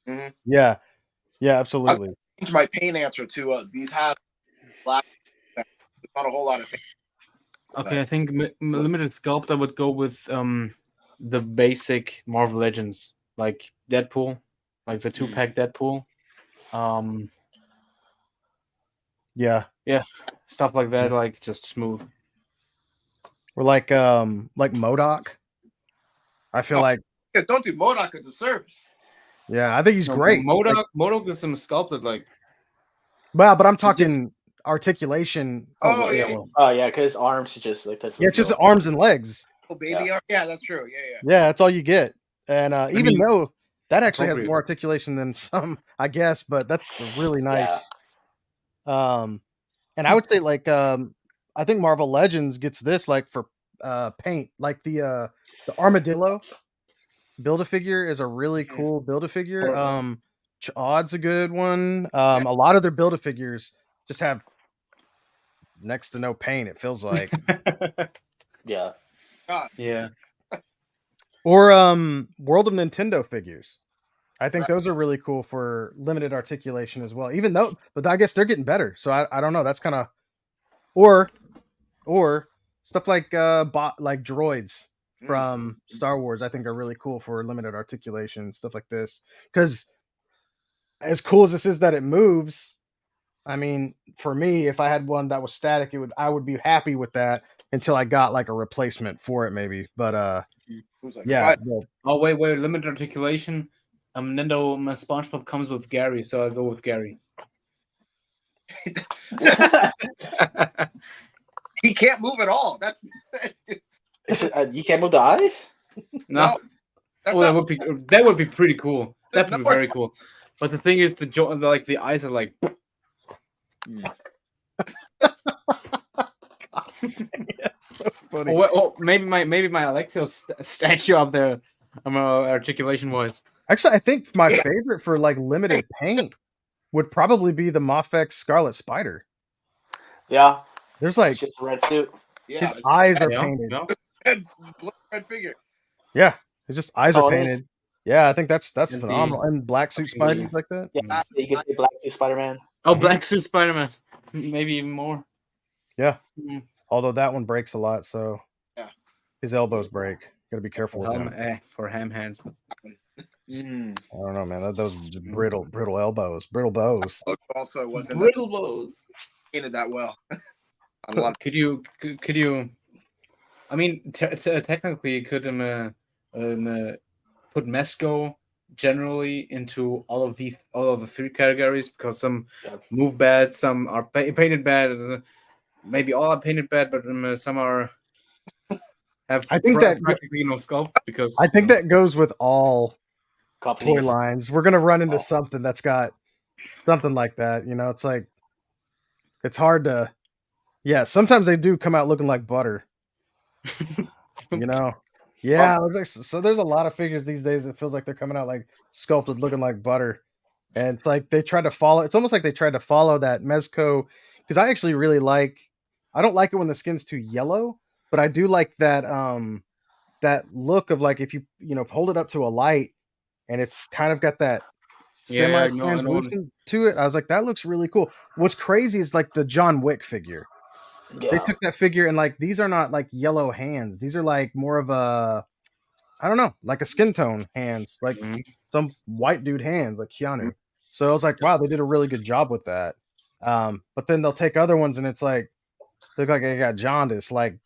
Mhm. Yeah, absolutely. Change my paint answer to these have black. There's not a whole lot of paint. Okay, I think limited sculpt. I would go with the basic Marvel Legends, like Deadpool, like the 2-pack Deadpool, Yeah, stuff like that, like just smooth. or like MODOK. I feel Oh. like Yeah, don't do MODOK a disservice. yeah, I think he's No, great. Modok is some sculpted like. Well, but I'm talking articulation. Oh, yeah, yeah. well, oh yeah, because his arms are just like that's. Yeah, it's just arms and legs. Oh, baby. Yeah, that's true. Yeah. Yeah, that's all you get. And even mean- though That actually has appropriate. more articulation than some, I guess, but that's really nice. And I would say like I think Marvel Legends gets this like for paint, like the armadillo Build-A-Figure is a really cool Build-A-Figure. Or- Odd's a good one. A lot of their Build-A-Figures just have next to no paint, it feels like. Yeah. yeah. Or World of Nintendo figures. I think those are really cool for limited articulation as well. Even though, but I guess they're getting better. So I don't know. That's kind of or stuff like like droids from Star Wars. I think are really cool for limited articulation, stuff like this. Because as cool as this is that it moves, I mean, for me, if I had one that was static, I would be happy with that until I got like a replacement for it, maybe. But Who's like, yeah, Oh wait, limited articulation. Nintendo SpongeBob comes with Gary, so I'll go with Gary. he can't move at all. That's You can't move the eyes? No. that's Well, not- that would be pretty cool. There's That would be no very cool. But the thing is, the eyes are like. It's so funny. Maybe my Alexa statue up there. Articulation wise. Actually, I think my favorite for like limited paint would probably be the Mafex Scarlet Spider. Yeah. There's like It's just a red suit. yeah, his eyes are Yeah, painted. yeah. red figure. Yeah, it's just eyes Oh, are it is? painted. Yeah, I think that's And phenomenal. And black suit spiders like that. Yeah, you can say Black Suit Spider-Man. Oh, Black Suit Spider-Man. Maybe even more. Yeah. Mm. Although that one breaks a lot, so Yeah. his elbows break. Gotta be careful with him. For ham hands. Mm. I don't know, man. Those just brittle elbows, brittle bows. Also wasn't Brittle bows. painted that well. On a lot Could you? I mean, technically, you could put Mesco generally into all of the three categories because some move bad, some are painted bad, maybe all are painted bad, but some have I think that practically no sculpt because I think that goes with all Companies. toy lines. We're gonna run into something that's got something like that. You know, it's like it's hard to. Yeah, sometimes they do come out looking like butter. You know. Yeah, so there's a lot of figures these days that feels like they're coming out like sculpted, looking like butter, and it's like they try to follow. It's almost like they tried to follow that Mezco because I actually really like. I don't like it when the skin's too yellow, but I do like that that look of like if you hold it up to a light and it's kind of got that semi-translucent to it. I was like, that looks really cool. What's crazy is like the John Wick figure. Yeah. They took that figure and like these are not like yellow hands. These are like more of a I don't know, like a skin tone hands, like some white dude hands, like Keanu. So I was like, wow, they did a really good job with that. But then they'll take other ones and it's like they look like they got jaundice, like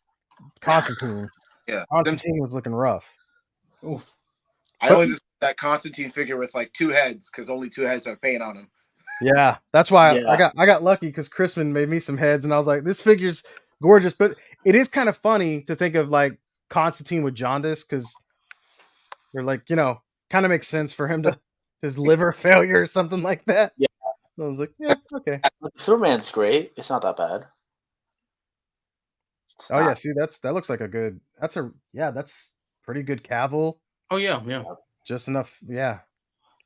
Constantine. Yeah, Constantine was looking rough. Oof. I only just that Constantine figure with like two heads because only two heads have paint on them. Yeah, that's why Yeah. I got lucky because Chrisman made me some heads, and I was like, this figure's gorgeous. But it is kind of funny to think of like Constantine with jaundice because they're like, kind of makes sense for him to his liver failure or something like that. Yeah. I was like, yeah, okay. Superman's great. It's not that bad. Yeah, see, that looks like a good. That's pretty good Cavill. Oh yeah. Just enough, yeah.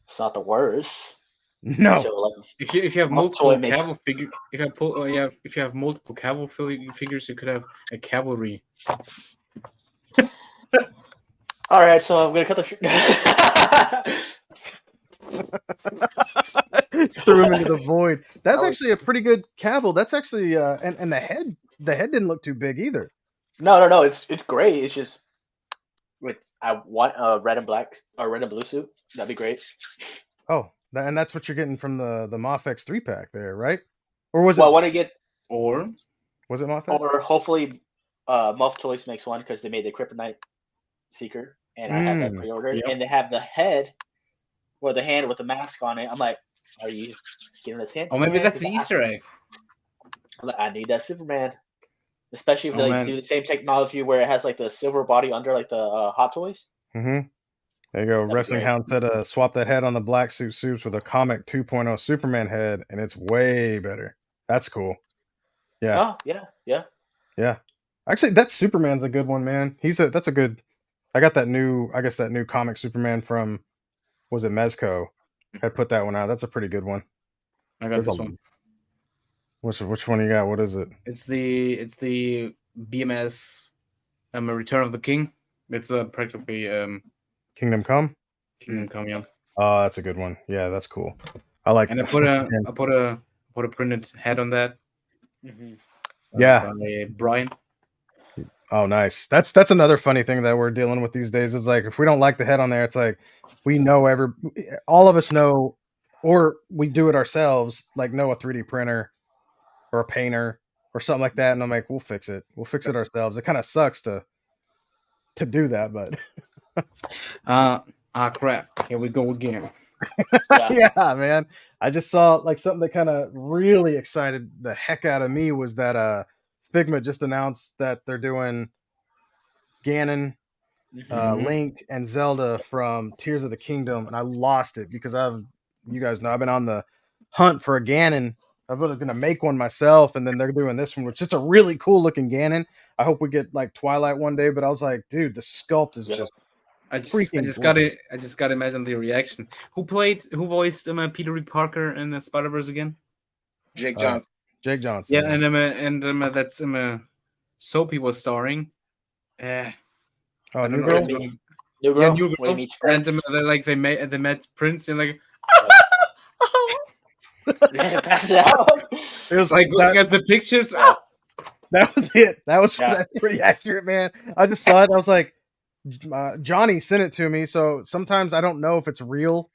It's not the worst. No. So, like, If you have Most multiple toy makes- Cavill figures, if you have multiple Cavill figures, you could have a cavalry. all right, so I'm gonna cut the. Threw him into the void. That's actually a pretty good Cavill. That's actually and the head didn't look too big either. No. It's great. It's just with I want a red and black or red and blue suit. That'd be great. Oh, and that's what you're getting from the Mafex 3-pack there, right? Or was Well, I it want to get, Or was it Mafex? or hopefully, Muff Toys makes one because they made the Kryptonite Seeker, and I have that pre-ordered, Yep. and they have the head or the hand with the mask on it. I'm like, are you giving us hints? maybe man? that's an 'Cause Easter egg. I'm like, I need that Superman, especially if Oh, they man. do the same technology where it has like the silver body under like the Hot Toys. Mm-hmm. There you go. be Wrestling great. Hound said, swap that head on the black suit suits with a comic 2.0 Superman head, and it's way better. That's cool. Yeah. Oh yeah. Yeah. Actually, that Superman's a good one, man. That's a good. I got that new comic Superman from, was it Mezco? Had put that one out. That's a pretty good one. I got this one. Which one you got? What is it? It's the BMS Return of the King. It's practically Kingdom Come? Kingdom Come, yeah. Oh, that's a good one. Yeah, that's cool. I like. And I put a printed head on that. Mhm. Yeah. By Brian. Oh, nice. That's another funny thing that we're dealing with these days. It's like if we don't like the head on there, it's like we know all of us know, or we do it ourselves. Like know a 3D printer or a painter or something like that, and I'm like, we'll fix it. We'll fix it ourselves. It kind of sucks to do that, but Crap. Here we go again. Yeah. yeah, man. I just saw like something that kind of really excited the heck out of me was that Figma just announced that they're doing Ganon, Mhm. Link, and Zelda from Tears of the Kingdom, and I lost it because you guys know I've been on the hunt for a Ganon. I'm really gonna make one myself, and then they're doing this one, which is a really cool looking Ganon. I hope we get like Twilight one day, but I was like, dude, the sculpt is Yeah. just I just freaking gotta imagine the reaction. Who voiced Peter Reed Parker in the Spider-Verse again? Jake Johnson. Jake Johnson. Yeah, and that's Soapy was starring. Oh, I New don't Girl. know. New Girl. Yeah, New When Girl. he meets And Prince. they met Prince and like Yeah, pass it out. It was it's like looking at the pictures. That was it. That's Yeah. pretty accurate, man. I just saw it. I was like, Johnny sent it to me, so sometimes I don't know if it's real.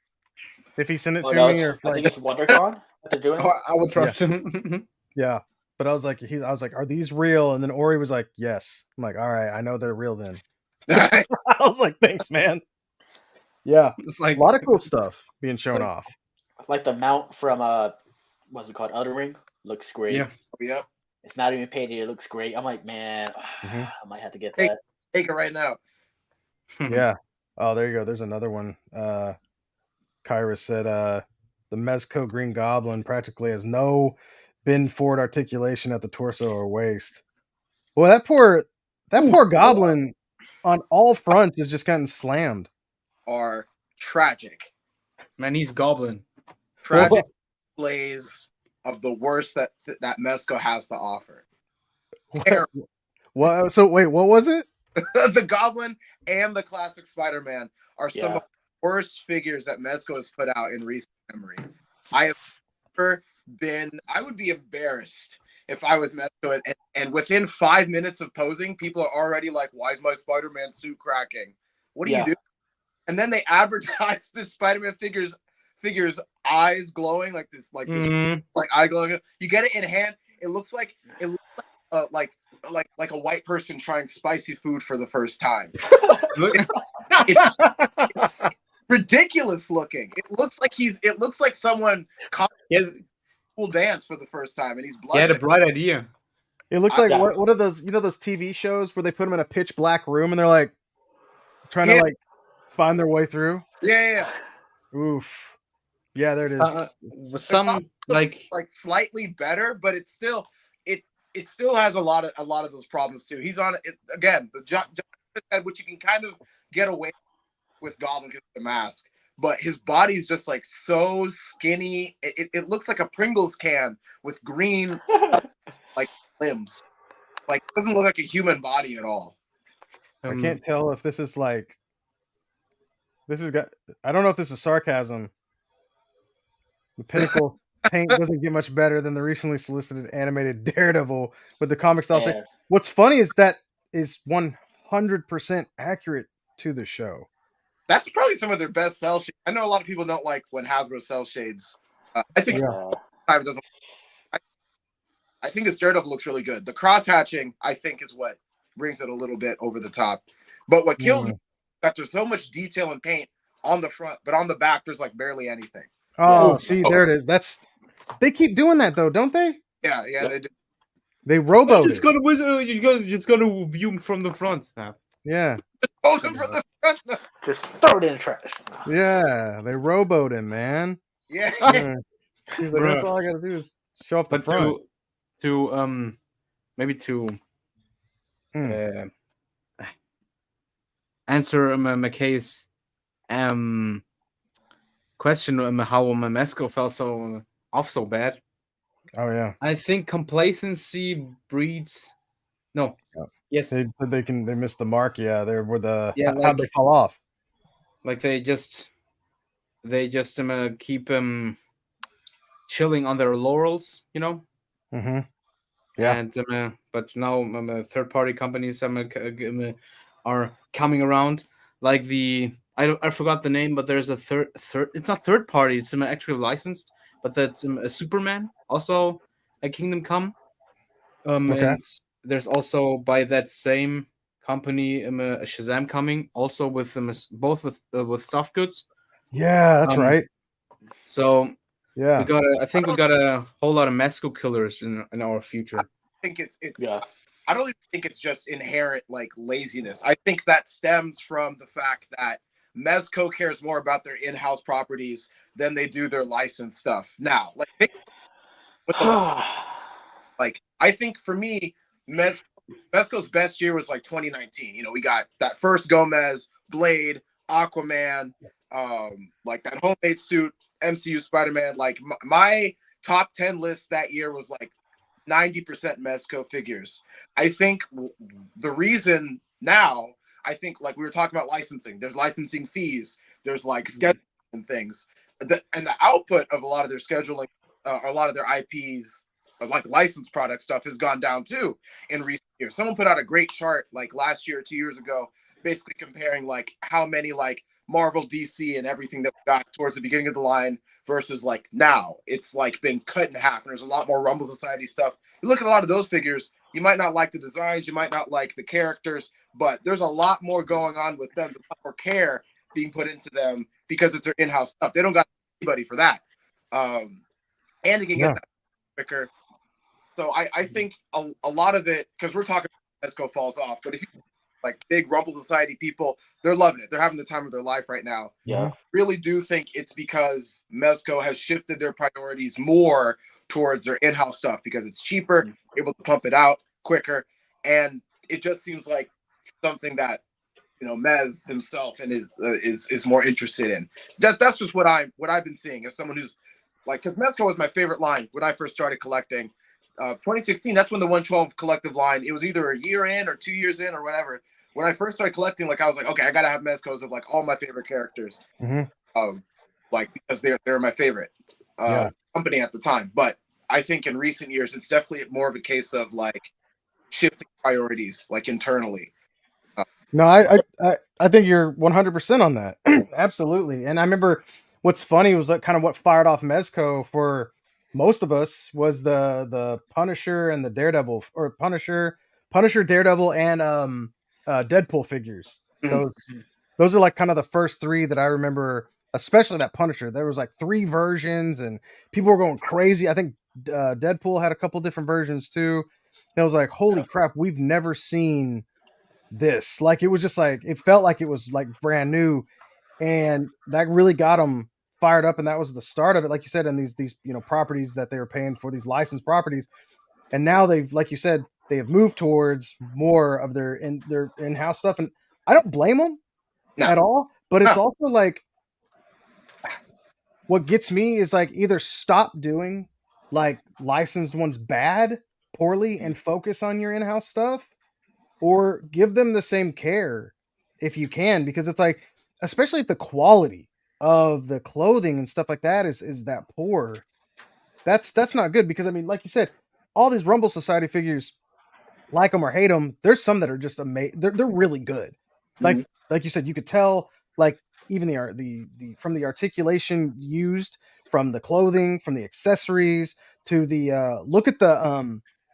If he sent it Oh, to no, me, or if, I think like, it's WonderCon that they're doing. I would trust him. yeah. But I was like, are these real? And then Ori was like, yes. I'm like, all right, I know they're real then. I was like, thanks, man. Yeah, It's a like lot of cool stuff being shown like- off. Like the mount from what's it called? Elden Ring looks great. Yeah. Yep. It's not even painted. It looks great. I'm like, man, Mhm. I might have to get Hey. that. Take it right now. Yeah. Oh, there you go. There's another one. Kyra said the Mezco Green Goblin practically has no bend forward articulation at the torso or waist. Well, that poor goblin on all fronts is just getting slammed. Are tragic. Man, he's Goblin. Tragic plays of the worst that Mezco has to offer. Terrible. What? So wait, what was it? The Goblin and the classic Spider-Man are some Yeah. of the worst figures that Mezco has put out in recent memory. I would be embarrassed if I was Mezco and within 5 minutes of posing, people are already like, why is my Spider-Man suit cracking? What do you do? And then they advertise this Spider-Man figure's eyes glowing like this eye glowing. You get it in hand. It looks like like a white person trying spicy food for the first time. It's ridiculous looking. It looks like someone cool dance for the first time, and he's blushing. He had a bright idea. It looks like what are those? You know those TV shows where they put them in a pitch black room and they're like trying to like find their way through. Yeah. Oof. Yeah, there it is. Some like slightly better, but it still has a lot of those problems too. He's on it again. The John head, which you can kind of get away with Goblin because of the mask, but his body's just like so skinny. It looks like a Pringles can with green like limbs. Like it doesn't look like a human body at all. I can't tell if this is like I don't know if this is sarcasm. The Pinnacle paint doesn't get much better than the recently solicited animated Daredevil with the comic style. Yeah. What's funny is that is 100% accurate to the show. That's probably some of their best cell shades. I know a lot of people don't like when Hasbro cell shades. I think time doesn't. I think this Daredevil looks really good. The cross hatching, I think, is what brings it a little bit over the top. But what kills me is that there's so much detail and paint on the front, but on the back there's like barely anything. Oh, see, there it is. They keep doing that though, don't they? Yeah, they do. They roboed just it. You just gotta view him from the front now. Yeah. Pose him from the front. Just throw it in the trash. Yeah, they rowboat him, man. Yeah. Yeah. He's like, that's Bruh. all I gotta do is show off the But front. to maybe to Mm. answer McKay's question how Mesco fell so off so bad. Oh yeah. I think complacency breeds. No. Yeah. Yes. They missed the mark. Yeah, they're with the Yeah, how'd they like- fall off? Like they just keep chilling on their laurels, you know. Mm-hmm. Yeah. And but now third party companies are coming around. Like I forgot the name, but there's a third. It's not third party. It's actually licensed, but that's a Superman, also a Kingdom Come. Okay. And there's also by that same company a Shazam coming, also with both with soft goods. Yeah, that's right. So Yeah. I think we got a whole lot of Mesco killers in our future. I think it's Yeah. I don't even think it's just inherent like laziness. I think that stems from the fact that Mezco cares more about their in-house properties than they do their licensed stuff. Now, like with the, like I think for me, Mezco's best year was like 2019. You know, we got that first Gomez, Blade, Aquaman, like that homemade suit, MCU Spider-Man. Like my top 10 list that year was like 90% Mezco figures. I think the reason now, I think like we were talking about licensing, there's licensing fees, there's like scheduling and things. And the output of a lot of their scheduling, a lot of their IPs, like licensed product stuff has gone down too in recent years. Someone put out a great chart like last year or 2 years ago, basically comparing like how many like Marvel, DC, and everything that we got towards the beginning of the line versus like now. It's like been cut in half, and there's a lot more Rumble Society stuff. You look at a lot of those figures, you might not like the designs, you might not like the characters, but there's a lot more going on with them, a lot more care being put into them because it's their in-house stuff. They don't got anybody for that. And they can get that quicker. So I think a lot of it, because we're talking about Mezco falls off, but if you like big Rumble Society people, they're loving it. They're having the time of their life right now. Yeah. I really do think it's because Mezco has shifted their priorities more towards their in-house stuff because it's cheaper, able to pump it out quicker, and it just seems like something that Mez himself and is more interested in. That's just what I've been seeing as someone who's like, because Mezco was my favorite line when I first started collecting. 2016, that's when the 112 collective line, it was either a year in or 2 years in or whatever. When I first started collecting, like I was like, okay, I gotta have Mezcos of like all my favorite characters, like because they're my favorite company at the time. But I think in recent years, it's definitely more of a case of like shifting priorities, like internally. No, I think you're 100% on that. Absolutely. And I remember what's funny was that kind of what fired off Mezco for most of us was the Punisher and the Daredevil, or Punisher, Daredevil, and Deadpool figures. Those are like kind of the first three that I remember, especially that Punisher. There was like 3 versions and people were going crazy. I think Deadpool had a couple different versions too. And it was like, holy crap, we've never seen this. Like it was just like, it felt like it was like brand new, and that really got them fired up, and that was the start of it, like you said, and these properties that they were paying for, these licensed properties. And now they've, like you said, they have moved towards more of their in-house stuff, and I don't blame them at all, but it's also like, what gets me is like, either stop doing like licensed ones poorly and focus on your in-house stuff, or give them the same care if you can, because it's like, especially if the quality of the clothing and stuff like that is that poor, that's not good. Because I mean, like you said, all these Rumble Society figures, like them or hate them, there's some that are just amazing. They're really good. Like you said, you could tell, like even the from the articulation used, from the clothing, from the accessories, to the look at the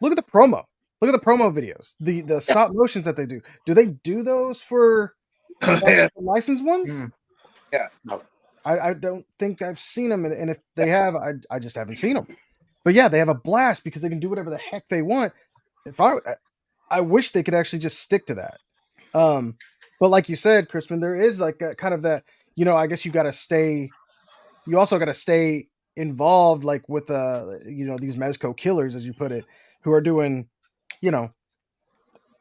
promo. Look at the promo videos, the stop motions that they do. Do they do those for the licensed ones? Yeah. No. I don't think I've seen them, and if they have, I just haven't seen them. But yeah, they have a blast because they can do whatever the heck they want. If I wish they could actually just stick to that. But But like you said, Crispin, there is like a, kind of that, I guess you also got to stay involved, like with these Mezco killers, as you put it, who are doing, you know,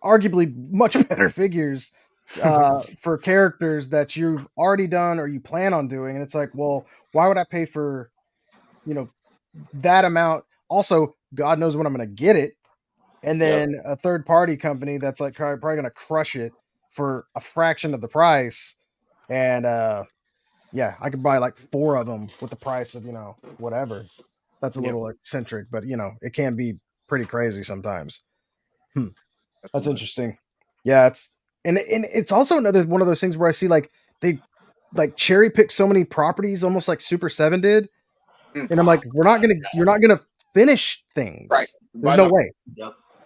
arguably much better figures for characters that you've already done or you plan on doing. And it's like, well, why would I pay for, that amount? Also, God knows when I'm going to get it. And then a third party company that's like probably going to crush it for a fraction of the price. And yeah, I could buy like 4 of them with the price of, whatever. That's a little eccentric, but it can be pretty crazy sometimes. That's interesting. Yeah, and it's also another one of those things where I see like they like cherry pick so many properties, almost like Super 7 did. And I'm like, you're not gonna finish things. Right. There's no way.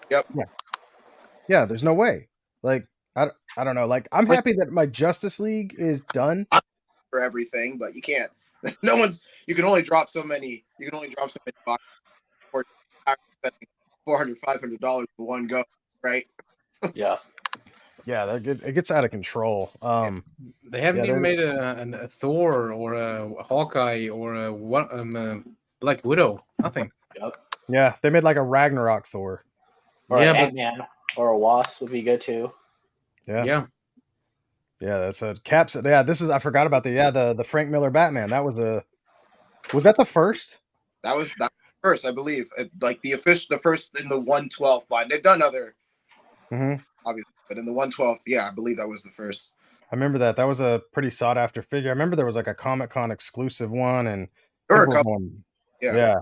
Yep. Yeah, there's no way. Like, I don't know. Like, I'm happy that my Justice League is done. For everything, but you can't. You can only drop so many. You can only drop so many boxes for spending $400, $500 for one go, right? Yeah. Yeah, it gets out of control. They haven't even made a Thor or a Hawkeye or a Black Widow. Nothing. Yep. Yeah, they made like a Ragnarok Thor. Or Yeah, an but- Ant-Man or a Wasp would be good too. Yeah, that's a Caps. Yeah, I forgot about the Frank Miller Batman. Was that the first? That was the first, I believe. Like the first in the 112 line. They've done other, obviously, but in the 112, yeah, I believe that was the first. I remember that. That was a pretty sought after figure. I remember there was like a Comic-Con exclusive one, and There were a couple. Yeah,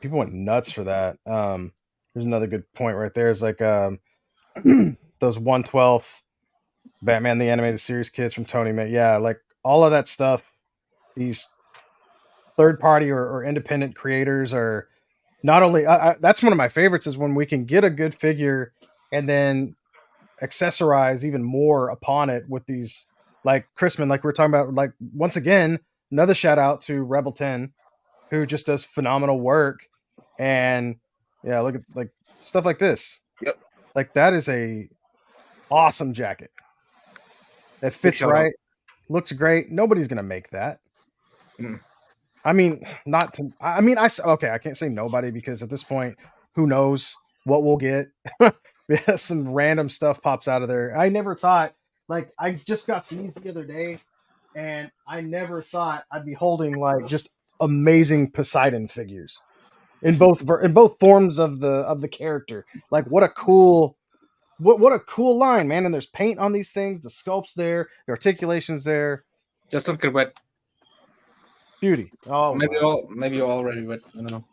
people went nuts for that. There's another good point right there. Is like those 112th Batman the Animated Series kids from Tony May. Yeah, like all of that stuff. These third party or independent creators are not only. That's one of my favorites. Is when we can get a good figure and then accessorize even more upon it with these, like Chrisman, like we were talking about. Like once again, another shout out to Rebel 10, who just does phenomenal work. And yeah, look at like stuff like this. Yep. Like that is a awesome jacket. It fits right, looks great. Nobody's gonna make that. I mean, I can't say nobody because at this point, who knows what we'll get? Some random stuff pops out of there. I never thought, like, I just got these the other day, and I never thought I'd be holding like just amazing Poseidon figures in both forms of the character. Like, what a cool line, man! And there's paint on these things. The sculpt's there. The articulation's there. Just don't get wet. Beauty. Oh, maybe you're already wet. I don't know.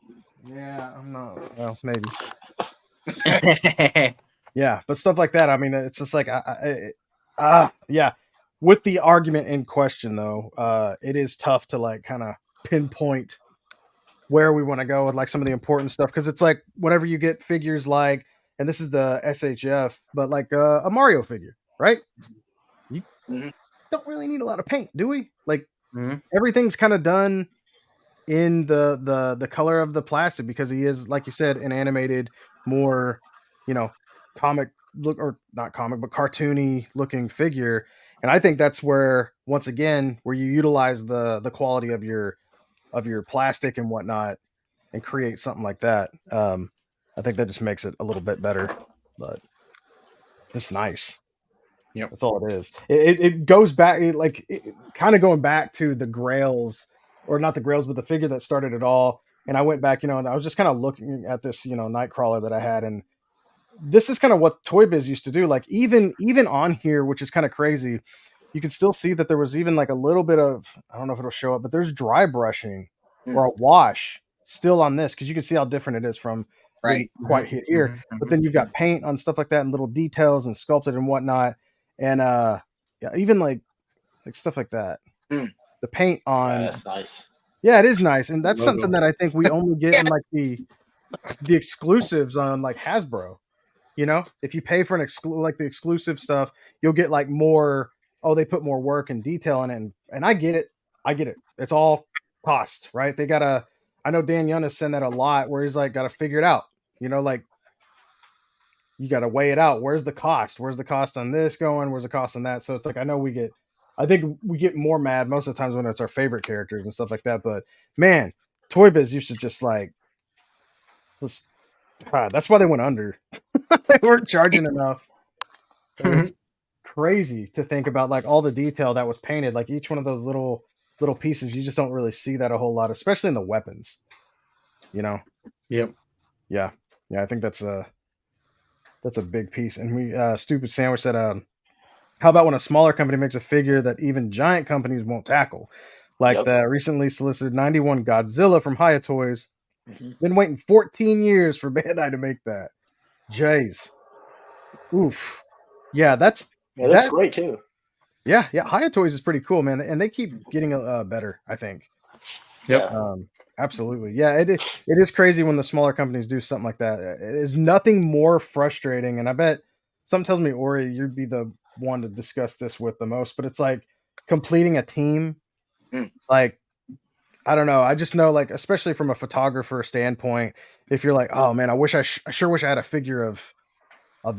Yeah, I'm not. Well, maybe. Yeah, but stuff like that. I mean, it's just like, yeah. With the argument in question, though, it is tough to like kind of pinpoint where we want to go with like some of the important stuff, because it's like whenever you get figures like, and this is the SHF, but like a Mario figure, right? You don't really need a lot of paint, do we? Like everything's kind of done in the color of the plastic, because he is, like you said, an animated, more, comic look, or not comic, but cartoony looking figure. And I think that's where, once again, where you utilize the quality of your plastic and whatnot and create something like that. I think that just makes it a little bit better, but it's nice. Yeah, that's all it is. It goes back, kind of going back to the Grails, or not the Grails, but the figure that started it all. And I went back, and I was just kind of looking at this, Nightcrawler that I had, and this is kind of what Toy Biz used to do. Like even on here, which is kind of crazy, you can still see that there was even like a little bit of, I don't know if it'll show up, but there's dry brushing or a wash still on this, because you can see how different it is from quite hit here. But then you've got paint on stuff like that and little details and sculpted and whatnot. And even like stuff like that. The paint on that's nice. Yeah, it is nice. And that's something that I think we only get in like the exclusives on like Hasbro. If you pay for like the exclusive stuff, you'll get like more. Oh, they put more work and detail in it, and I get it. It's all cost, right? They gotta. I know Dan Young has said that a lot, where he's like, gotta figure it out. Like you got to weigh it out. Where's the cost? Where's the cost on this going? Where's the cost on that? So it's like, I think we get more mad most of the times when it's our favorite characters and stuff like that. But man, Toy Biz used to just like, that's why they went under. They weren't charging enough. And it's crazy to think about like all the detail that was painted, like each one of those little pieces. You just don't really see that a whole lot, especially in the weapons. Yep. Yeah. I think that's a big piece. And we Stupid Sandwich said, how about when a smaller company makes a figure that even giant companies won't tackle, like the recently solicited 91 Godzilla from Hiya Toys? Been waiting 14 years for Bandai to make that. Jays. Oof. Yeah, that's great too. Yeah, Hiya Toys is pretty cool, man, and they keep getting better, I think. Yep. Absolutely. Yeah, it is crazy when the smaller companies do something like that. It is nothing more frustrating, and I bet something tells me, Ori, you'd be the one to discuss this with the most, but it's like completing a team. Like, I don't know. I just know, like, especially from a photographer standpoint, if you're like, oh man, I sure wish I had a figure of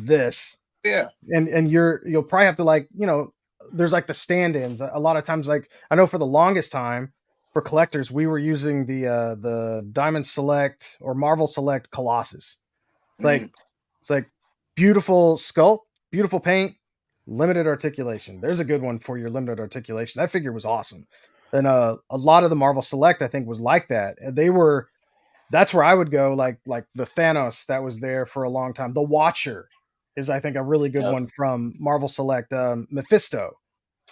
this. Yeah. And you'll probably have to, like, there's like the stand-ins. A lot of times, like, I know for the longest time for collectors, we were using the Diamond Select or Marvel Select Colossus. Like, it's like beautiful sculpt, beautiful paint, limited articulation. There's a good one for your limited articulation. That figure was awesome. And a lot of the Marvel Select, I think, was like that. And that's where I would go, like the Thanos that was there for a long time. The Watcher is, I think, a really good one from Marvel Select. Mephisto,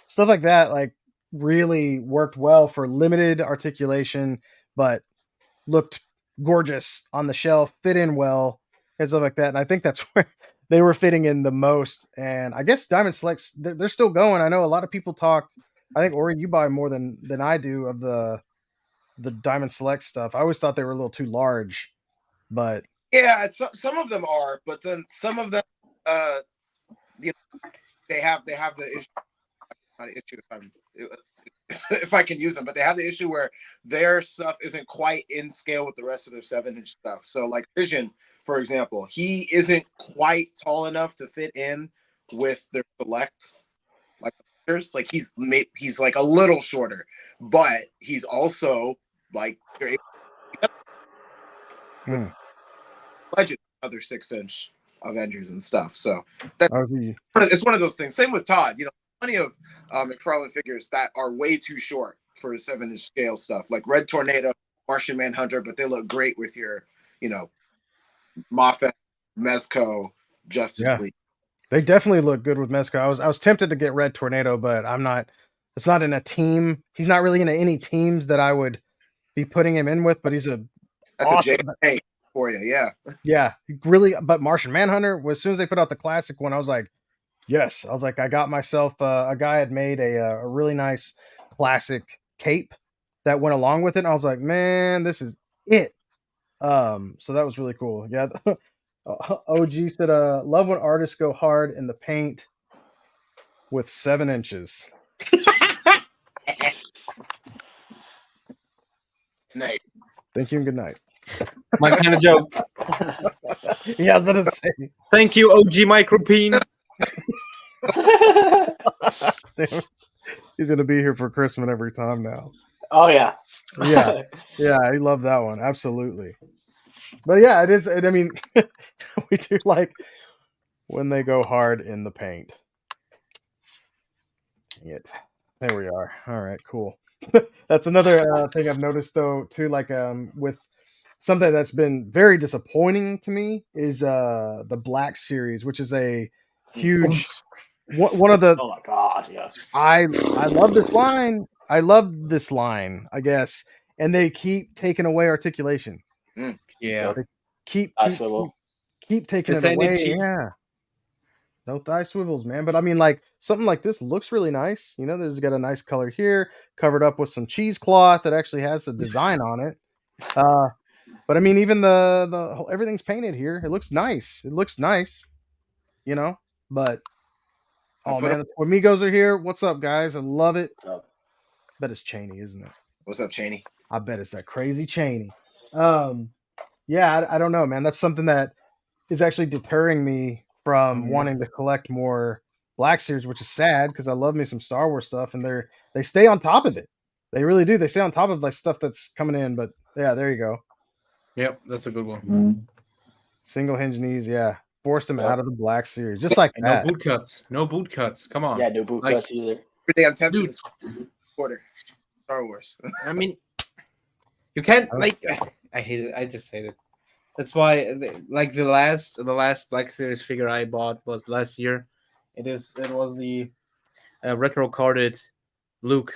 stuff like that, like, really worked well for limited articulation, but looked gorgeous on the shelf, fit in well, and stuff like that. And I think that's where they were fitting in the most. And I guess Diamond Selects, they're still going. I know a lot of people talk. I think, Ori, you buy more than I do of the Diamond Select stuff. I always thought they were a little too large, but yeah, some of them are, but then some of them, they have the issue. Not an issue if I can use them, but they have the issue where their stuff isn't quite in scale with the rest of their 7-inch stuff. So, like Vision, for example, he isn't quite tall enough to fit in with their Select. Like he's like a little shorter, but he's also like Legend, other 6-inch Avengers and stuff. So it's one of those things. Same with Todd. Plenty of McFarlane figures that are way too short for 7-inch scale stuff, like Red Tornado, Martian Manhunter, but they look great with your, Moffat, Mezco, Justice League. They definitely look good with Mezco. I was tempted to get Red Tornado, but I'm not. It's not in a team. He's not really in any teams that I would be putting him in with. But he's that's awesome. A for you, yeah. Yeah, really. But Martian Manhunter, as soon as they put out the classic one, I was like, yes. I was like, I got myself a guy had made a really nice classic cape that went along with it. And I was like, man, this is it. So that was really cool. Yeah. OG said, love when artists go hard in the paint with 7 inches. Night. Thank you and good night. My kind of joke. Yeah, I was gonna say. Thank you, OG Micropene. He's gonna be here for Christmas every time now. Oh yeah. Yeah, I love that one. Absolutely. But yeah, it is. I mean, we do like when they go hard in the paint. There we are. All right, cool. That's another thing I've noticed, though, too. Like, with something that's been very disappointing to me is the Black Series, which is a huge one of the. Oh my god! Yeah. I love this line. I love this line, I guess, and they keep taking away articulation. Yeah. They keep taking it away. Yeah. No thigh swivels, man. But I mean, like, something like this looks really nice. There's got a nice color here, covered up with some cheesecloth that actually has a design on it. But I mean, even the whole, everything's painted here. It looks nice. But oh man, the Amigos are here. What's up, guys? I love it. What's up? Bet it's Cheney, isn't it? What's up, Cheney? I bet it's that crazy Cheney. Yeah, I don't know, man. That's something that is actually deterring me from wanting to collect more Black Series, which is sad because I love me some Star Wars stuff, and they stay on top of it. They really do. They stay on top of like stuff that's coming in. But yeah, there you go. Yep, that's a good one. Single hinge knees, yeah. Forced him Yep. out of the Black Series, just like And that. no boot cuts. No boot cuts. Come on. Yeah, no boot Like- cuts either. Every day I'm tempted Dude. to quarter Star Wars. I mean, you can't like. I hate it. I just hate it. That's why, like the last Black Series figure I bought was last year. It was the retro carded Luke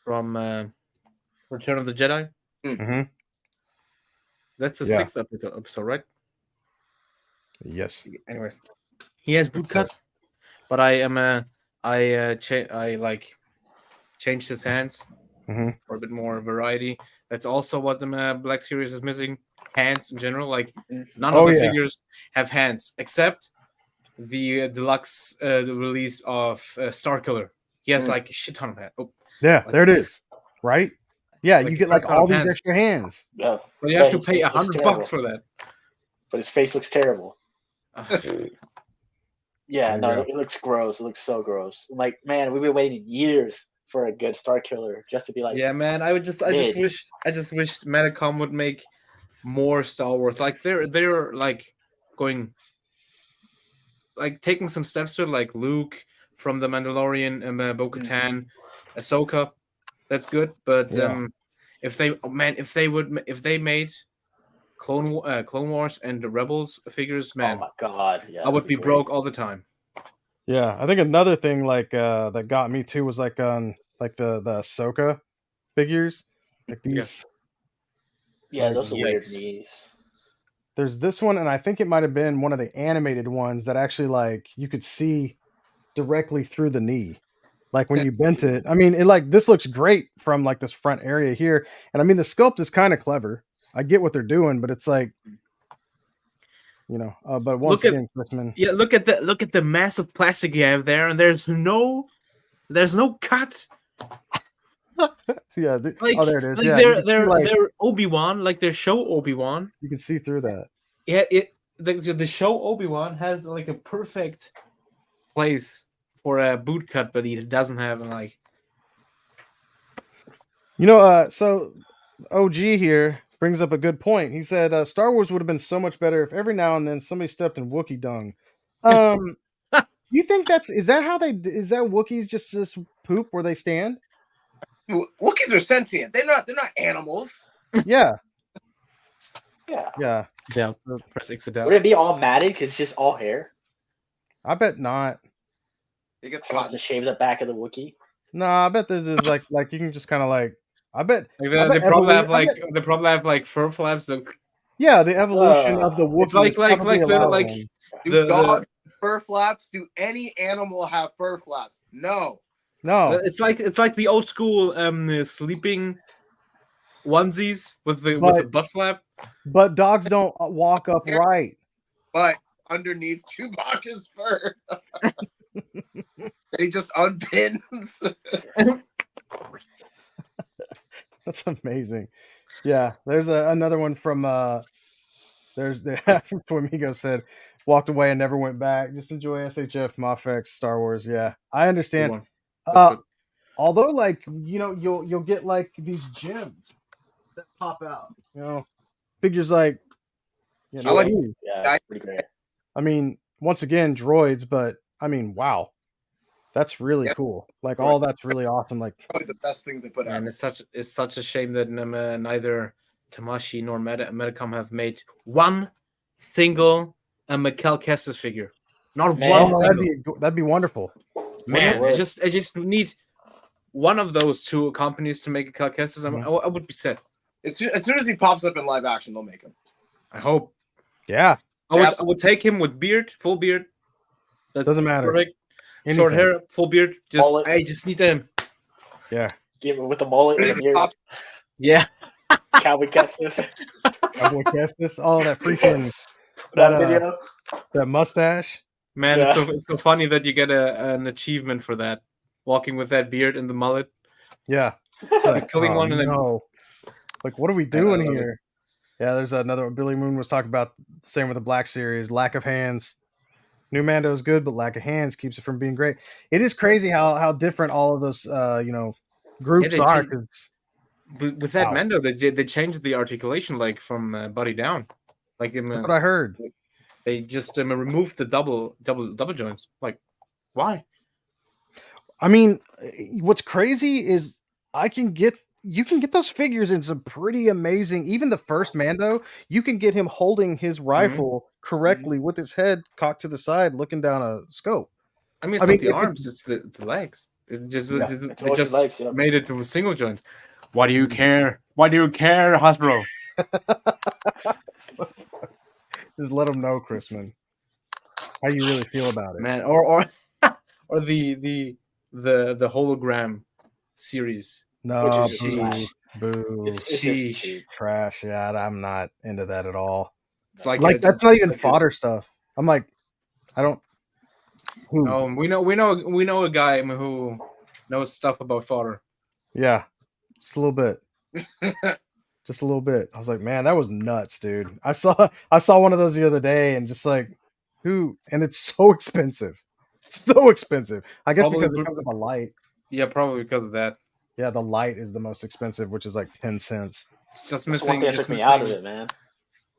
from Return of the Jedi. Mm-hmm. That's the Yeah. 6th episode, right? Yes. Anyway, he has boot cut, but I changed his hands Mhm. for a bit more variety. That's also what the Black Series is missing. Hands in general, like none Oh, of the yeah. figures have hands except the deluxe release of Starkiller. He has like a shit ton of hands. Oh, Yeah, there it is. Right? Yeah, Like you a get like fuck ton all of these hands. extra hands. Yeah, but you have Yeah, to his pay face looks $100 for that. but his face looks terrible. Yeah, There no, you go. it looks gross. It looks so gross. Like, man, we've been waiting years for a good Star Killer just to be like, Yeah, man. I just Mid. wished Medicom would make more Star Wars. Like they're like going, like taking some steps to like Luke from the Mandalorian and Bo-Katan, Ahsoka. That's good, but Yeah. if they made Clone Wars and the Rebels figures, oh man, my god, yeah, I would that'd be great. broke all the time. Yeah, I think another thing like that got me too was like on like the Ahsoka figures. Like these Yeah, like, those are weird yikes. knees. there's this one, and I think it might have been one of the animated ones that actually like you could see directly through the knee. Like when you bent it. I mean, it like this looks great from like this front area here. And I mean the sculpt is kind of clever. I get what they're doing, but it's like but once Look at- again, Chrisman. Yeah, look at the massive plastic you have there, and there's no cut. Yeah, Like, oh, there it is. like Yeah, you can see, they're like, they're Obi-Wan, like they show Obi-Wan. you can see through that. Yeah, the show Obi-Wan has like a perfect place for a boot cut, but he doesn't have like. So OG here brings up a good point. He said Star Wars would have been so much better if every now and then somebody stepped in Wookiee dung. You think is that Wookiees just poop where they stand? Wookiees are sentient. They're not animals. Yeah, Yeah. yeah. Yeah, press exit out. Would it be all matted because it's just all hair? I bet not. It gets So hot. to shave the back of the Wookiee? No, I bet there's like you can just kind of like. I bet. Like I bet they probably have evolu- they probably have like fur flaps. The Yeah, the evolution of the Wookiees. it's like probably the allow like them. Do dogs fur flaps? Do any animal have fur flaps? No. No, it's like the old school sleeping onesies with the butt flap. but dogs don't walk upright. But underneath Chewbacca's fur, he just unpins. That's amazing. Yeah, there's another one from there's the Flamingo said walked away and never went back. Just enjoy SHF, Mafex, Star Wars. Yeah, I understand. Although like you'll get like these gems that pop out. Figures like I like- ooh. Yeah, that's pretty great. I mean, once again, droids, but I mean, wow. That's really cool. Like all that's really awesome. Like Probably the best thing to put out. And it's such a shame that neither Tamashi nor Medicom have made one single Cal Kestis figure. Not Man, one oh, single. that'd be wonderful. Man, would. I just need one of those two companies to make a Cal Kestis. I would be set. As soon as he pops up in live action, they'll make him. I hope. Yeah, I would take him with beard, full beard. That's doesn't matter. perfect. Short Anything. hair, full beard. Mullet. I just need them. Yeah. Give it with the mullet and the beard. Yeah. Cowboy Kestis. Cowboy Kestis. Oh, that freaking That video. that mustache. Man, Yeah. it's so funny that you get an achievement for that. Walking with that beard and the mullet. Yeah. Killing one and then no. Like, what are we doing love it. here? Yeah, there's another one. Billy Moon was talking about same with the Black Series, lack of hands. New Mando is good, but lack of hands keeps it from being great. It is crazy how different all of those groups they are. change- 'Cause- With that Wow. Mando, they changed the articulation like from body down, like That's what I heard. they just removed the double joints. Like, why? I mean, what's crazy is you can get those figures in some pretty amazing. Even the first Mando, you can get him holding his rifle correctly with his head cocked to the side, looking down a scope. I mean, it's I not mean, the if it- arms; it's the legs. It just Yeah, they it's always just your legs, yeah. made it to a single joint. Why do you care? Why do you care, Hasbro? So funny. Just let them know, Chrisman, how you really feel about it. Man, or or the hologram series. No, Which is boo, trash. boo, It's Sheesh. just, dude, trash. Yeah, I'm not into that at all. It's like Like that's not it's even like fodder stuff. I'm like, I don't. Who? we know a guy who knows stuff about fodder. Yeah, just a little bit. Just a little bit. I was like, man, that was nuts, dude. I saw one of those the other day, and just like, who? And it's so expensive, so expensive. I guess Probably because it comes with a light. Yeah, probably because of that. Yeah, the light is the most expensive, which is like 10 cents. Just that's one missing, thing that just took me out of missing, it, man.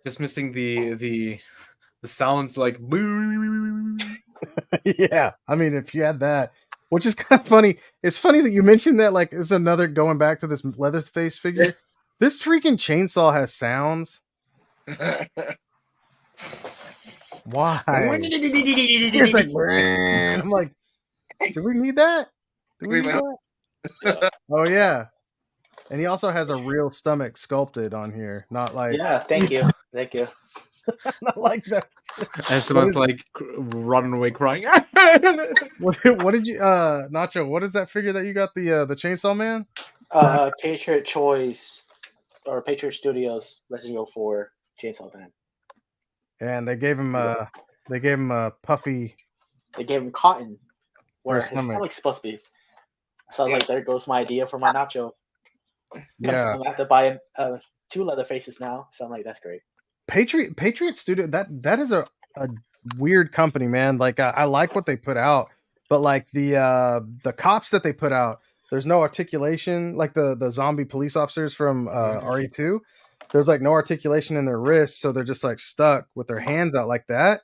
just missing the sounds like. Yeah, I mean, if you had that, which is kind of funny. It's funny that you mentioned that. Like, it's another going back to this Leatherface figure. This freaking chainsaw has sounds. Why? It's like, I'm like, do we need that? Do we need that? Yeah. Oh yeah, and he also has a real stomach sculpted on here, not like Yeah, thank you. not like that. And someone's like running away crying. What did you, Nacho? What is that figure that you got? The Chainsaw Man? Patriot Choice or Patriot Studios Resident Evil 4 Chainsaw Man. And they gave him a puffy. They gave him cotton where his stomach. stomach's supposed to be. So I was like, there goes my idea for my nacho. Yeah, I'm gonna have to buy 2 leather faces now. So I'm like, that's great. Patriot Studio. That is a weird company, man. Like I like what they put out, but like the cops that they put out, there's no articulation. Like the zombie police officers from RE2, there's like no articulation in their wrists, so they're just like stuck with their hands out like that.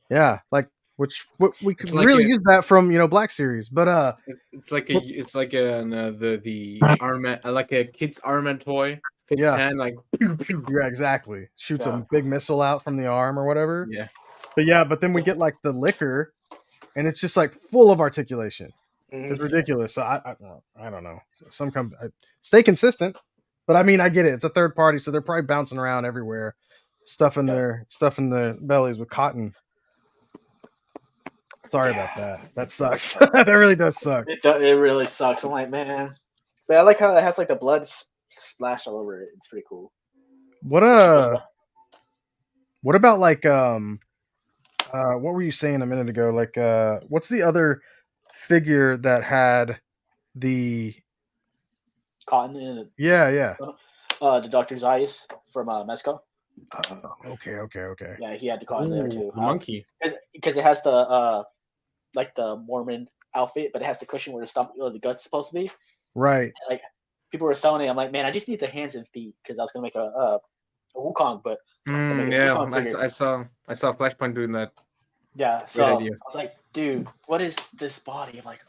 Yeah, like we could like really a- use that from Black Series, but It's like the arm like a kid's armband toy. Fits Yeah. hand like. yeah, exactly. Shoots Yeah. a big missile out from the arm or whatever. Yeah. But then we get like the liquor, and it's just like full of articulation. Mhm. It's ridiculous. So I don't know. Some stay consistent, but I mean I get it. It's a third party, so they're probably bouncing around everywhere, stuffing their bellies with cotton. Sorry about that. That sucks. That really does suck. It really sucks. I'm like, man. But I like how it has like the blood splashed all over it. It's pretty cool. What about like what were you saying a minute ago? Like what's the other figure that had the Cotton in yeah. the Doctor's Eyes from Mezco. Okay. Yeah, he had the cotton there too. The monkey. Because it has the like the Mormon outfit, but it has the cushion where the stomach, the gut's supposed to be. Right. Like people were selling it. I'm like, man, I just need the hands and feet because I was gonna make a Wukong, but Yeah, Wukong figure. I saw Flashpoint doing that. Yeah, so I idea. was like, dude, what is this body? I'm like,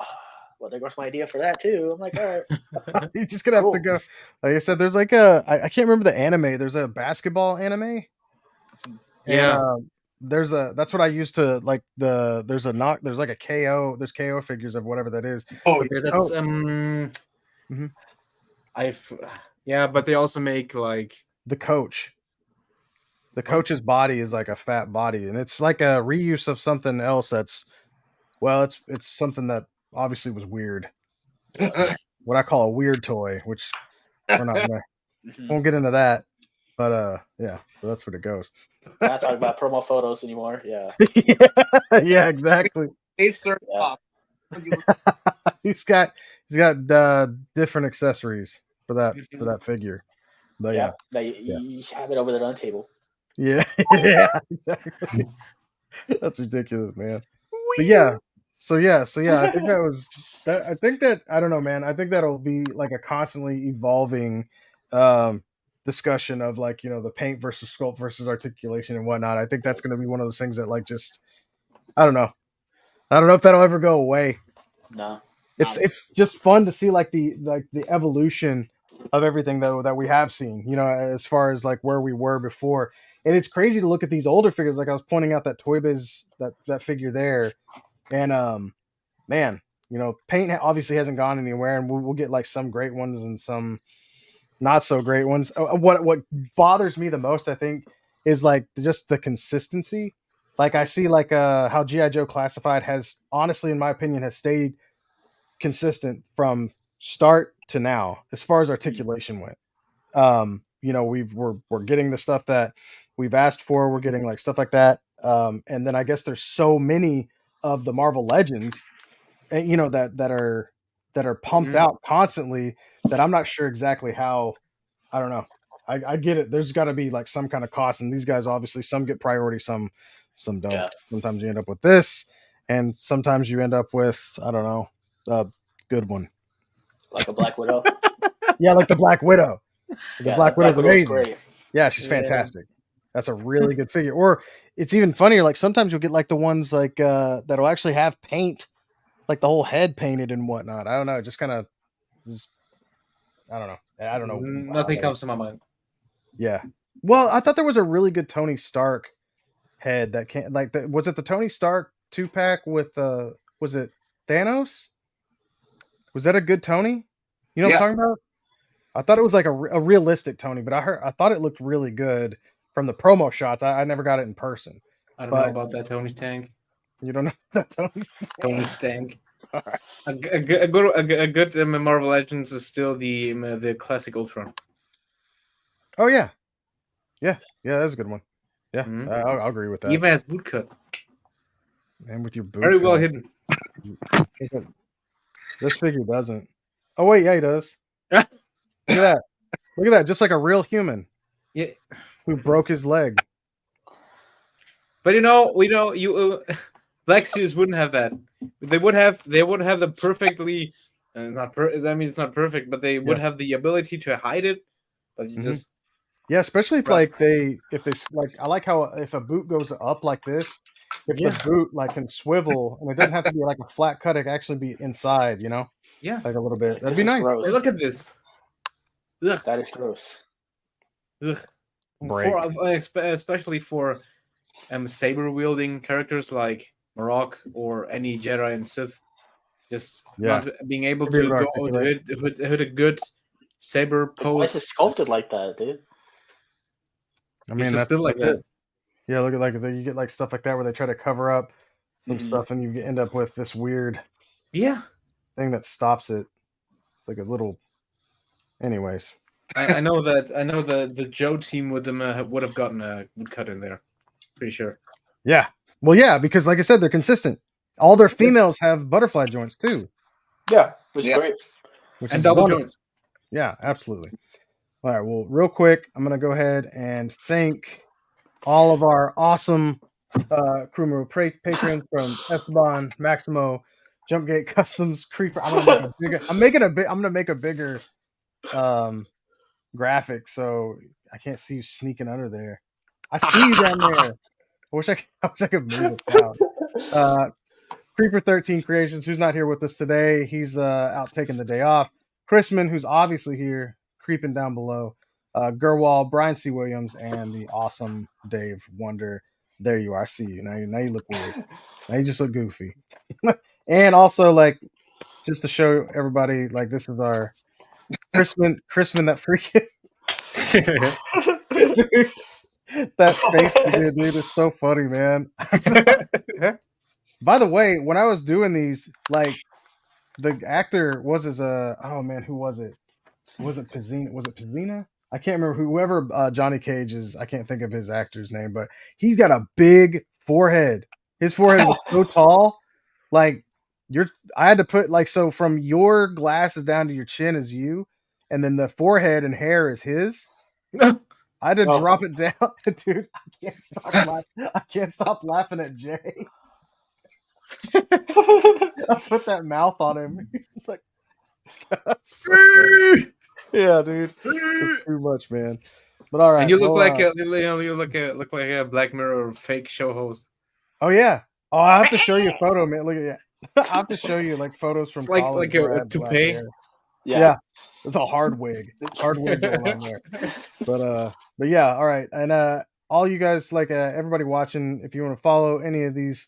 well, there goes my idea for that too. I'm like, all right. You're just gonna have to go. Like I said, there's like I can't remember the anime. There's a basketball anime. Yeah. And, that's what I used to like there's like a KO, there's KO figures of whatever that is. Oh, Yeah, that's Mhm. but they also make like The coach. The coach's body is like a fat body, and it's like a reuse of something else that's it's something that obviously was weird. What I call a weird toy, which we're not gonna Mhm. won't get into that. But yeah, so that's where it goes. We're not talking about promo photos anymore. Yeah. Yeah, exactly. Dave Sir Yeah. Pop. he's got different accessories for that figure. But yeah. You have it over there on the table. Yeah. Yeah, exactly. That's ridiculous, man. But yeah. So I think that was that. I think that I don't know, man. I think that'll be like a constantly evolving discussion of like, the paint versus sculpt versus articulation and whatnot. I think that's going to be one of those things that like just I don't know. I don't know if that'll ever go away. No. It's just fun to see like the evolution of everything that we have seen, as far as like where we were before. And it's crazy to look at these older figures. Like I was pointing out that Toy Biz, that figure there, and man, paint obviously hasn't gone anywhere, and we'll get like some great ones and some not so great ones. What bothers me the most, I think, is like just the consistency. Like I see like how G.I. Joe Classified has, honestly, in my opinion, has stayed consistent from start to now as far as articulation went. We're getting the stuff that we've asked for. We're getting like stuff like that. And then I guess there's so many of the Marvel Legends, that are pumped out constantly that I'm not sure exactly how. I don't know. I get it. There's got to be like some kind of cost, and these guys obviously some get priority, some don't. Yeah. Sometimes you end up with this, and sometimes you end up with I don't know, a good one. Like a Black Widow. Yeah, like the Black Widow. The Black Widow's amazing. Great. Yeah, she's fantastic. That's a really good figure. Or it's even funnier. Like sometimes you'll get like the ones like that'll actually have paint, like the whole head painted and whatnot. I don't know. Just kind of, I don't know. I don't know. Nothing comes to my mind. Yeah. Well, I thought there was a really good Tony Stark head that can't like. Was it the Tony Stark 2-pack with was it Thanos? Was that a good Tony? You know what I'm talking about? I thought it was like a realistic Tony, but I thought it looked really good from the promo shots. I never got it in person. I don't know about that Tony Stank. You don't know that Tony Stank. All right. A good Marvel Legends is still the classic Ultron. Oh yeah, that's a good one. Yeah, I'll agree with that. Even has boot cut. And with your boot very cut. well hidden. This figure doesn't. Oh wait, yeah, he does. Look at that. Look at that. Just like a real human. Yeah. Who broke his leg. But you Black Series wouldn't have that. They would have the perfectly it's not perfect, but they would have the ability to hide it. But you just especially if if they like, I like how if a boot goes up like this, if the boot like can swivel and it doesn't have to be like a flat cut, it can actually be inside, Yeah. Like a little bit. That'd be nice. Gross. Hey, look at this. Ugh. That is gross. Ugh. Especially for saber wielding characters like Marok or any Jedi and Sith, just not being able to go hit a good saber pose. Why is it sculpted like that, dude? I mean, that's built like that. Yeah, look at like you get like stuff like that where they try to cover up some stuff and you end up with this weird thing that stops it. It's like a little. Anyways, I know the Joe team would have gotten a woodcut in there. Pretty sure. Yeah. Well, yeah, because like I said, they're consistent. All their females have butterfly joints too. Yeah, which is great. And double joints. Yeah, absolutely. All right. Well, real quick, I'm gonna go ahead and thank all of our awesome CREWMARU patrons from Esteban, Maximo, Jumpgate Customs, Creeper. I'm gonna make a bigger graphic so I can't see you sneaking under there. I see you down there. I wish I could move it down. Creeper 13 Creations, who's not here with us today, he's out taking the day off. Chrisman, who's obviously here, creeping down below. Gerwal, Brian C. Williams, and the awesome Dave Wonder. There you are. I see you. Now you look weird. Now you just look goofy. And also, like, just to show everybody, like, this is our Chrisman that freaking dude, that face he did, dude, is so funny, man. By the way, when I was doing these, like, the actor was oh man, who was it? Was it Pizzina? Was it Pizzina? I can't remember whoever Johnny Cage is. I can't think of his actor's name, but he's got a big forehead. His forehead was so tall, like I had to put like, so from your glasses down to your chin is you, and then the forehead and hair is his. I had to Oh. drop it down, dude. I can't stop laughing at Jay. I put that mouth on him. He's just like, so funny. Yeah, dude, it's too much, man. But all right, And you look well, like a you look like a Black Mirror fake show host. oh yeah. Oh, I have to show you a photo, man. Look at that. I have to show you like photos from It's like college a where I had black toupee. hair. Yeah. Yeah, it's a hard wig going on there. But yeah, all right, and all you guys, like everybody watching, if you want to follow any of these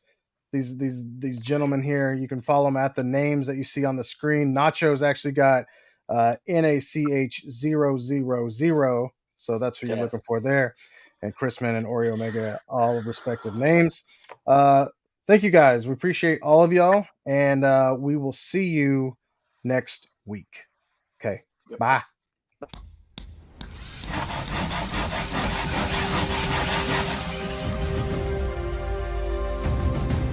gentlemen here, you can follow them at the names that you see on the screen. Nacho's actually got NACH000, so that's who you're looking for there. And Chrisman and Oreo Omega, all respective names. Thank you guys. We appreciate all of y'all, and we will see you next week. Okay. Yep. Bye.